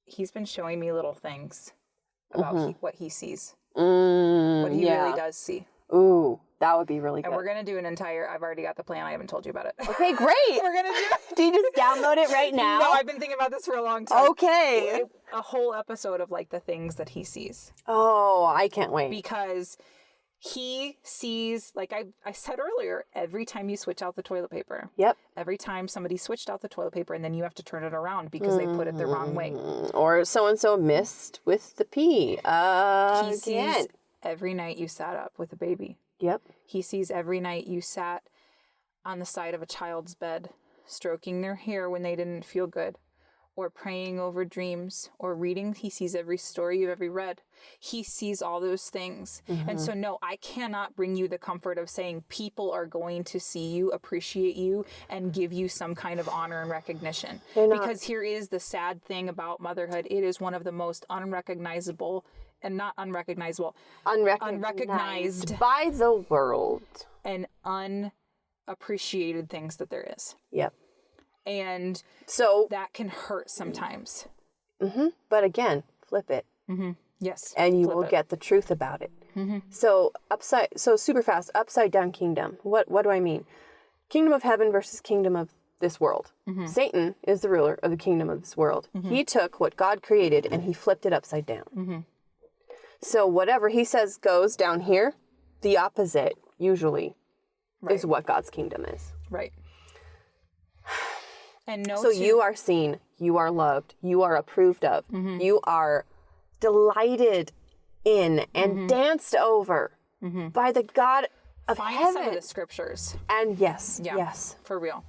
Speaker 1: He's been showing me little things about what he sees. What he really does see.
Speaker 2: Ooh, that would be really good.
Speaker 1: And we're going to do I've already got the plan. I haven't told you about it.
Speaker 2: Okay, great.
Speaker 1: We're going to do
Speaker 2: Do you just download it right now?
Speaker 1: No, I've been thinking about this for a long time.
Speaker 2: Okay.
Speaker 1: A whole episode of like the things that he sees.
Speaker 2: Oh, I can't wait.
Speaker 1: Because he sees, like I said earlier, every time you switch out the toilet paper.
Speaker 2: Yep.
Speaker 1: Every time somebody switched out the toilet paper and then you have to turn it around because they put it the wrong way.
Speaker 2: Or so-and-so missed with the pee.
Speaker 1: He sees every night you sat up with a baby.
Speaker 2: Yep.
Speaker 1: He sees every night you sat on the side of a child's bed, stroking their hair when they didn't feel good, or praying over dreams, or reading. He sees every story you've ever read. He sees all those things. And so, no, I cannot bring you the comfort of saying people are going to see you, appreciate you, and give you some kind of honor and recognition. Because here is the sad thing about motherhood. It is one of the most unrecognizable and not unrecognizable. Unrecognized
Speaker 2: by the world.
Speaker 1: And unappreciated things that there is.
Speaker 2: Yep.
Speaker 1: And
Speaker 2: so
Speaker 1: that can hurt sometimes.
Speaker 2: But again, flip it.
Speaker 1: Yes.
Speaker 2: And you will get the truth about it. So super fast, upside down kingdom. What do I mean? Kingdom of heaven versus kingdom of this world. Satan is the ruler of the kingdom of this world. He took what God created and he flipped it upside down. So whatever he says goes down here, the opposite usually is what God's kingdom is.
Speaker 1: Right. And
Speaker 2: so you are seen, you are loved, you are approved of, you are delighted in and danced over by the God of heaven.
Speaker 1: Some of the scriptures.
Speaker 2: And yes.
Speaker 1: For real.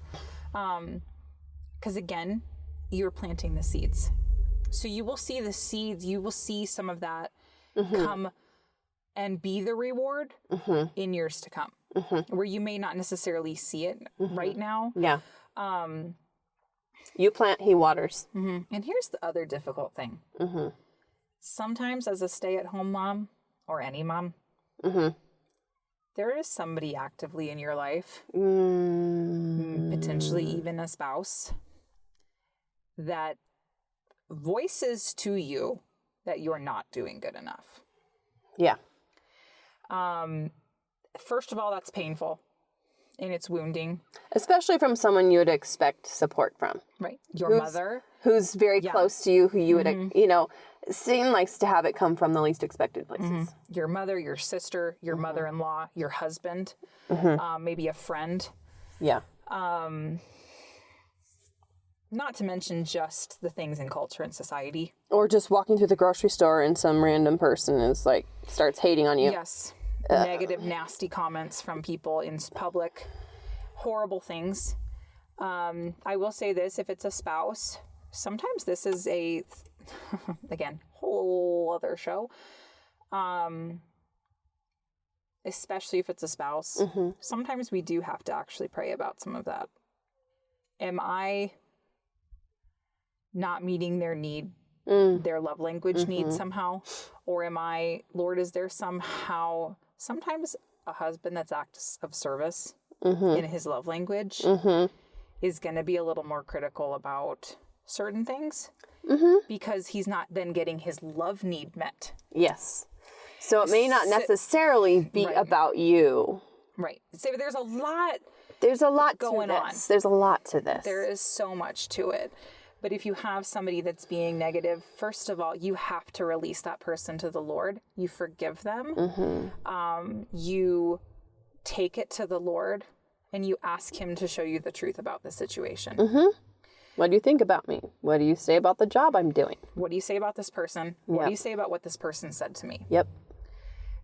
Speaker 1: Because again, you're planting the seeds. So you will see the seeds, you will see some of that come and be the reward in years to come. Where you may not necessarily see it right now.
Speaker 2: Yeah. You plant, he waters.
Speaker 1: And here's the other difficult thing. Sometimes as a stay-at-home mom, or any mom, there is somebody actively in your life, potentially even a spouse, that voices to you that you're not doing good enough.
Speaker 2: Yeah.
Speaker 1: First of all, that's painful and it's wounding.
Speaker 2: Especially from someone you would expect support from.
Speaker 1: Right. Your mother.
Speaker 2: Who's very close to you, who you would, Satan likes to have it come from the least expected places.
Speaker 1: Your mother, your sister, your mother-in-law, your husband, maybe a friend.
Speaker 2: Yeah.
Speaker 1: Not to mention just the things in culture and society.
Speaker 2: Or just walking through the grocery store and some random person is like, starts hating on you.
Speaker 1: Yes. Negative, nasty comments from people in public. Horrible things. I will say this, if it's a spouse, sometimes this is again, whole other show. Especially if it's a spouse. Sometimes we do have to actually pray about some of that. Am I not meeting their need, their love language need somehow? Or am I, Lord, is there sometimes a husband that's acts of service in his love language is going to be a little more critical about certain things because he's not then getting his love need met.
Speaker 2: Yes. So it may not necessarily be about you.
Speaker 1: Right. So there's a lot
Speaker 2: going on. There's a lot to this.
Speaker 1: There is so much to it. But if you have somebody that's being negative, first of all, you have to release that person to the Lord. You forgive them. You take it to the Lord and you ask him to show you the truth about the situation.
Speaker 2: What do you think about me? What do you say about the job I'm doing?
Speaker 1: What do you say about this person? What do you say about what this person said to me?
Speaker 2: Yep.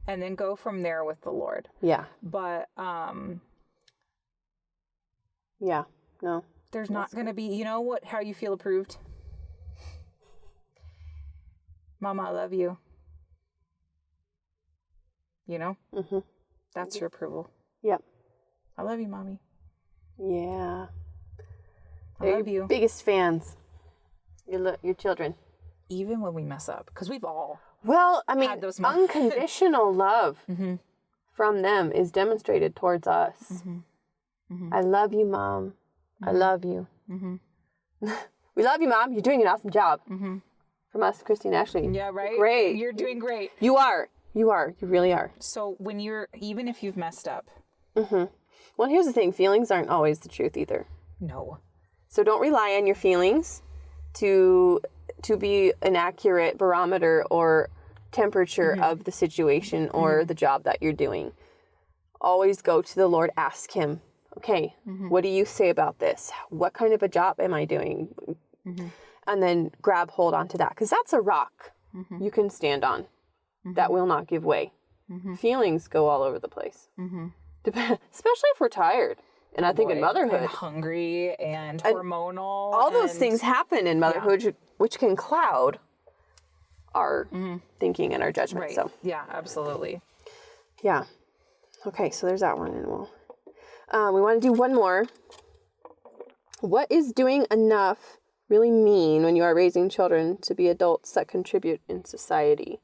Speaker 1: And then go from there with the Lord.
Speaker 2: Yeah.
Speaker 1: But,
Speaker 2: yeah, no.
Speaker 1: There's not going to be, how you feel approved? Mama, I love you. That's your approval.
Speaker 2: Yep.
Speaker 1: I love you, Mommy.
Speaker 2: Yeah.
Speaker 1: I love you.
Speaker 2: Biggest fans. Your children.
Speaker 1: Even when we mess up, because we've all
Speaker 2: had those unconditional love from them is demonstrated towards us. I love you, Mom. I love you. We love you, Mom. You're doing an awesome job. From us, Kristi and Ashley.
Speaker 1: Yeah, right?
Speaker 2: Great.
Speaker 1: You're doing great.
Speaker 2: You are. You really are.
Speaker 1: So when even if you've messed up.
Speaker 2: Well, here's the thing. Feelings aren't always the truth either.
Speaker 1: No.
Speaker 2: So don't rely on your feelings to be an accurate barometer or temperature of the situation or the job that you're doing. Always go to the Lord. Ask him, okay, what do you say about this? What kind of a job am I doing? And then grab hold onto that, because that's a rock you can stand on that will not give way. Feelings go all over the place, especially if we're tired. And I think in motherhood,
Speaker 1: and hungry and hormonal,
Speaker 2: all those things happen in motherhood, which can cloud our thinking and our judgment.
Speaker 1: Right.
Speaker 2: So
Speaker 1: yeah, absolutely.
Speaker 2: Yeah. Okay, so there's that one, and we want to do one more. What is doing enough really mean when you are raising children to be adults that contribute in society?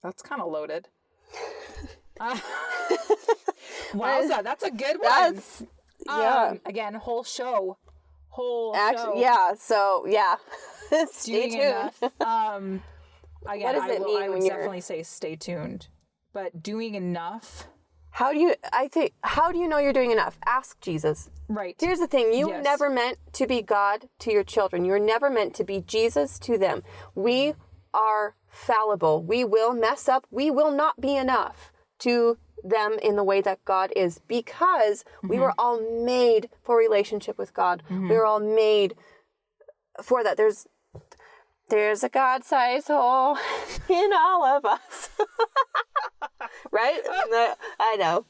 Speaker 1: That's kind of loaded. Wowza, that's a good one. Again, whole show.
Speaker 2: Yeah, so yeah. Stay tuned.
Speaker 1: Enough. Again,
Speaker 2: what does it mean
Speaker 1: I would definitely say stay tuned. But doing enough.
Speaker 2: How do you know you're doing enough? Ask Jesus.
Speaker 1: Right.
Speaker 2: Here's the thing. You were
Speaker 1: Yes.
Speaker 2: never meant to be God to your children. You were never meant to be Jesus to them. We are fallible. We will mess up. We will not be enough to them in the way that God is, because we were all made for relationship with God. We were all made for that. There's a God-sized hole in all of us. Right? I know.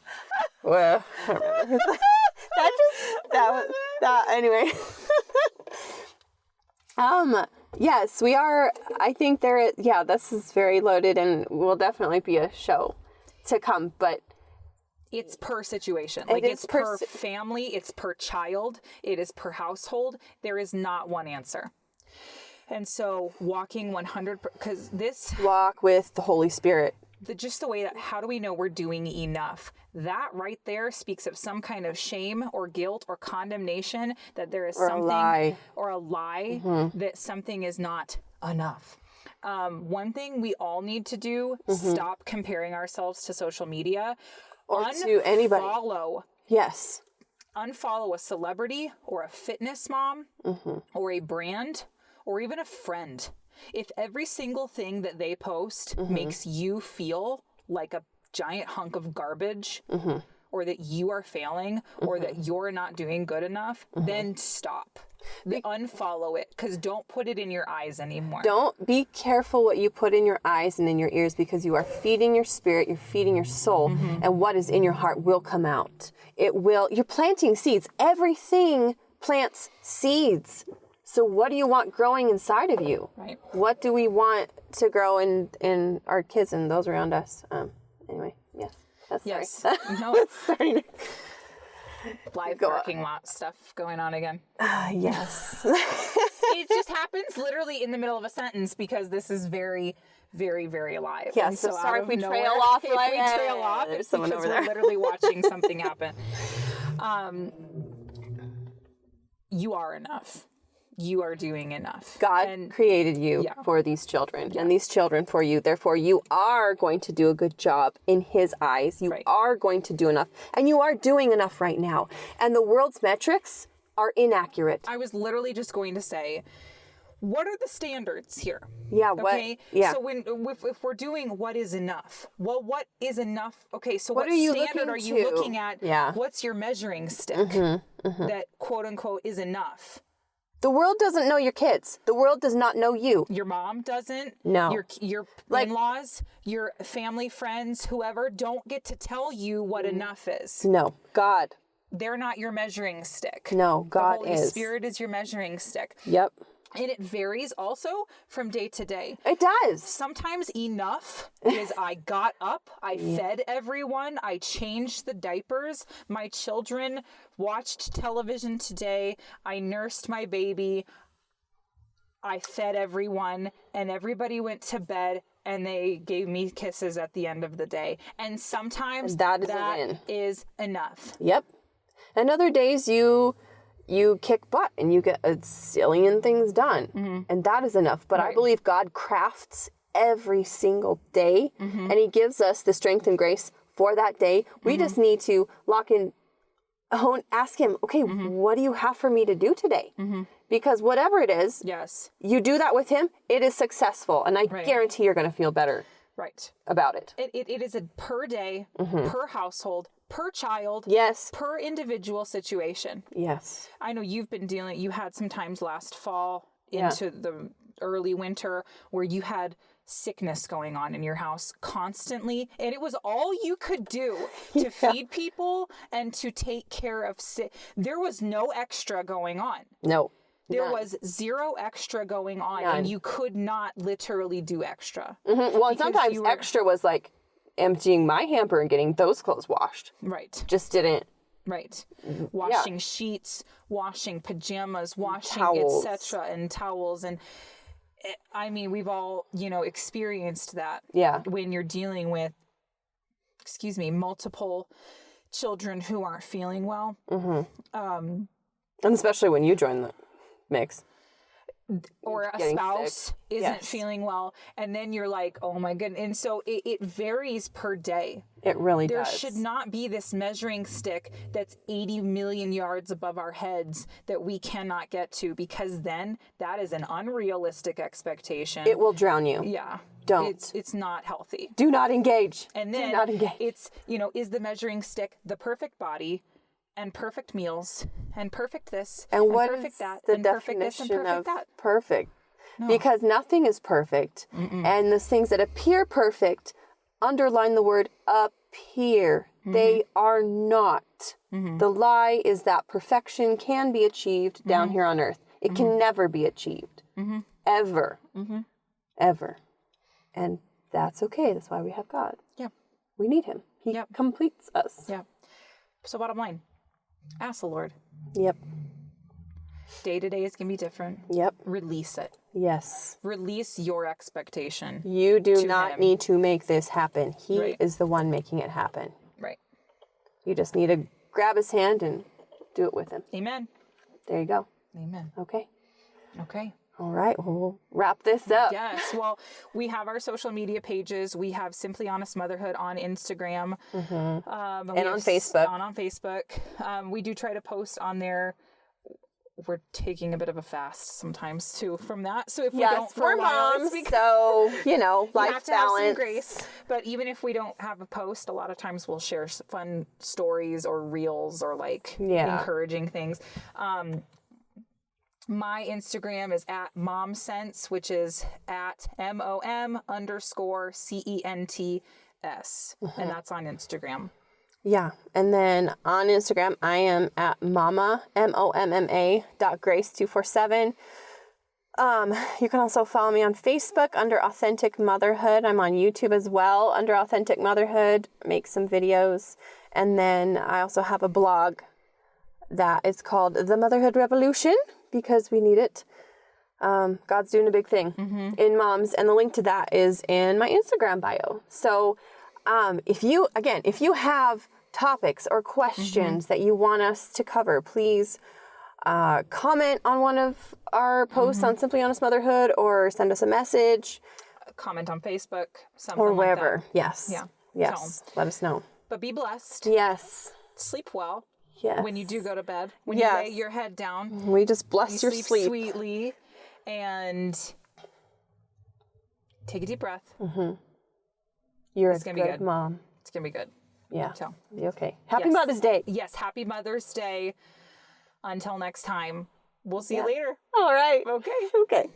Speaker 2: Well, I don't remember. Anyway. Yes, we are. I think this is very loaded and will definitely be a show to come, but
Speaker 1: it's per situation. Like, it's per family, it's per child, it is per household. There is not one answer. And so walking 100, because this
Speaker 2: walk with the Holy Spirit.
Speaker 1: Just the way that, how do we know we're doing enough? That right there speaks of some kind of shame or guilt or condemnation, that there is something, or a lie that something is not enough. One thing we all need to do, stop comparing ourselves to social media.
Speaker 2: Or to anybody. Yes.
Speaker 1: Unfollow a celebrity or a fitness mom or a brand or even a friend. If every single thing that they post makes you feel like a giant hunk of garbage, or that you are failing, or that you're not doing good enough, then stop. Unfollow it, because don't put it in your eyes anymore.
Speaker 2: Don't be careful what you put in your eyes and in your ears, because you are feeding your spirit, you're feeding your soul, and what is in your heart will come out. It will. You're planting seeds. Everything plants seeds. So what do you want growing inside of you?
Speaker 1: Right.
Speaker 2: What do we want to grow in our kids and those around us? Anyway, yes.
Speaker 1: Yes. No, it's starting. Live parking lot stuff going on again.
Speaker 2: Yes.
Speaker 1: It just happens literally in the middle of a sentence, because this is very, very, very live.
Speaker 2: Yeah, so sorry if we trail off.
Speaker 1: It's someone over there. We're literally watching something happen. You are enough. You are doing enough.
Speaker 2: God created you for these children, and these children for you. Therefore, you are going to do a good job in His eyes. You are going to do enough, and you are doing enough right now. And the world's metrics are inaccurate.
Speaker 1: I was literally just going to say, what are the standards here?
Speaker 2: Yeah.
Speaker 1: Okay.
Speaker 2: What? Yeah.
Speaker 1: So if we're doing what is enough, well, what is enough? Okay. So what standard are you looking at?
Speaker 2: Yeah.
Speaker 1: What's your measuring stick that quote unquote is enough?
Speaker 2: The world doesn't know your kids. The world does not know you.
Speaker 1: Your mom doesn't.
Speaker 2: No.
Speaker 1: Your in-laws, your family, friends, whoever, don't get to tell you what enough is.
Speaker 2: No. God.
Speaker 1: They're not your measuring stick.
Speaker 2: No, God is.
Speaker 1: The Holy Spirit is your measuring stick.
Speaker 2: Yep.
Speaker 1: And it varies also from day to day.
Speaker 2: It does.
Speaker 1: Sometimes enough is I got up, I fed everyone, I changed the diapers, my children watched television today, I nursed my baby, I fed everyone, and everybody went to bed, and they gave me kisses at the end of the day. And sometimes that is enough.
Speaker 2: Yep. And other days you kick butt and you get a zillion things done. And that is enough. But I believe God crafts every single day, and He gives us the strength and grace for that day. We just need to lock in, ask Him, okay, what do you have for me to do today? Because whatever it is, you do that with Him, it is successful. And I guarantee you're going to feel better about it.
Speaker 1: It is a per day, per household, per child, per individual situation.
Speaker 2: Yes.
Speaker 1: I know you had some times last fall into the early winter where you had sickness going on in your house constantly, and it was all you could do to feed people and to take care of there was no extra going on.
Speaker 2: No.
Speaker 1: There was zero extra going on, and you could not literally do extra.
Speaker 2: Well, sometimes extra was like emptying my hamper and getting those clothes washed.
Speaker 1: Right.
Speaker 2: Just didn't.
Speaker 1: Right. Washing sheets, washing pajamas, washing etc. and towels. And I mean, we've all, experienced that.
Speaker 2: Yeah.
Speaker 1: When you're dealing with, multiple children who aren't feeling well.
Speaker 2: And especially when you join the mix.
Speaker 1: Or a spouse isn't feeling well. And then you're like, oh my goodness. And so it varies per day.
Speaker 2: It really
Speaker 1: There
Speaker 2: does.
Speaker 1: should not be this measuring stick that's 80 million yards above our heads that we cannot get to, because then that is an unrealistic expectation.
Speaker 2: It will drown you.
Speaker 1: Yeah.
Speaker 2: Don't.
Speaker 1: It's not healthy.
Speaker 2: Do not engage.
Speaker 1: And then
Speaker 2: Do not engage.
Speaker 1: it's, is the measuring stick the perfect body and perfect meals and perfect this
Speaker 2: And what
Speaker 1: perfect
Speaker 2: is
Speaker 1: that
Speaker 2: the
Speaker 1: and perfect this and
Speaker 2: definition
Speaker 1: perfect
Speaker 2: of
Speaker 1: that?
Speaker 2: perfect?
Speaker 1: No.
Speaker 2: Because nothing is perfect. And the things that appear perfect, underline the word appear. They are not. The lie is that perfection can be achieved down here on earth. It can never be achieved. Ever. Ever. And that's okay. That's why we have God.
Speaker 1: Yeah.
Speaker 2: We need him. He completes us.
Speaker 1: Yeah. So bottom line, ask the Lord.
Speaker 2: Yep.
Speaker 1: Day to day is going to be different.
Speaker 2: Yep.
Speaker 1: Release it.
Speaker 2: Yes.
Speaker 1: Release your expectation.
Speaker 2: You do not
Speaker 1: him.
Speaker 2: need to make this happen. He
Speaker 1: Right.
Speaker 2: is the one making it happen.
Speaker 1: Right.
Speaker 2: You just need to grab his hand and do it with him.
Speaker 1: Amen.
Speaker 2: There you go.
Speaker 1: Amen.
Speaker 2: Okay.
Speaker 1: Okay.
Speaker 2: All right. Well, we'll wrap this up.
Speaker 1: Yes. Well, we have our social media pages. We have Simply Honest Motherhood on Instagram.
Speaker 2: And on Facebook.
Speaker 1: On Facebook. We do try to post on there. We're taking a bit of a fast sometimes too from that. So if we don't for
Speaker 2: we're
Speaker 1: a while,
Speaker 2: moms,
Speaker 1: it's because
Speaker 2: so,
Speaker 1: we
Speaker 2: life
Speaker 1: have to have some
Speaker 2: balance.
Speaker 1: grace. But even if we don't have a post, a lot of times we'll share fun stories or reels or encouraging things. My Instagram is at momsense, which is at MOM_CENTS. And that's on Instagram.
Speaker 2: Yeah. And then on Instagram, I am at mama, MOMMA.grace247. You can also follow me on Facebook under Authentic Motherhood. I'm on YouTube as well under Authentic Motherhood. Make some videos. And then I also have a blog that is called The Motherhood Revolution, because we need it. God's doing a big thing in moms. And the link to that is in my Instagram bio. So if you have topics or questions that you want us to cover, please comment on one of our posts on Simply Honest Motherhood, or send us a message.
Speaker 1: Comment on Facebook, something
Speaker 2: Or
Speaker 1: like
Speaker 2: wherever.
Speaker 1: that.
Speaker 2: Yes.
Speaker 1: Yeah.
Speaker 2: Yes. Let us know.
Speaker 1: But be blessed.
Speaker 2: Yes.
Speaker 1: Sleep well.
Speaker 2: Yes.
Speaker 1: When you do go to bed. When
Speaker 2: Yes.
Speaker 1: you lay your head down.
Speaker 2: We just bless
Speaker 1: You
Speaker 2: your sleep.
Speaker 1: sweetly. And take a deep breath.
Speaker 2: You're
Speaker 1: It's
Speaker 2: a
Speaker 1: gonna be
Speaker 2: good
Speaker 1: good.
Speaker 2: mom.
Speaker 1: It's going to be good.
Speaker 2: Yeah.
Speaker 1: So,
Speaker 2: Be okay. Happy
Speaker 1: Yes.
Speaker 2: Mother's Day.
Speaker 1: yes, happy Mother's Day. Until next time. We'll see you later.
Speaker 2: All right.
Speaker 1: Okay.
Speaker 2: Okay.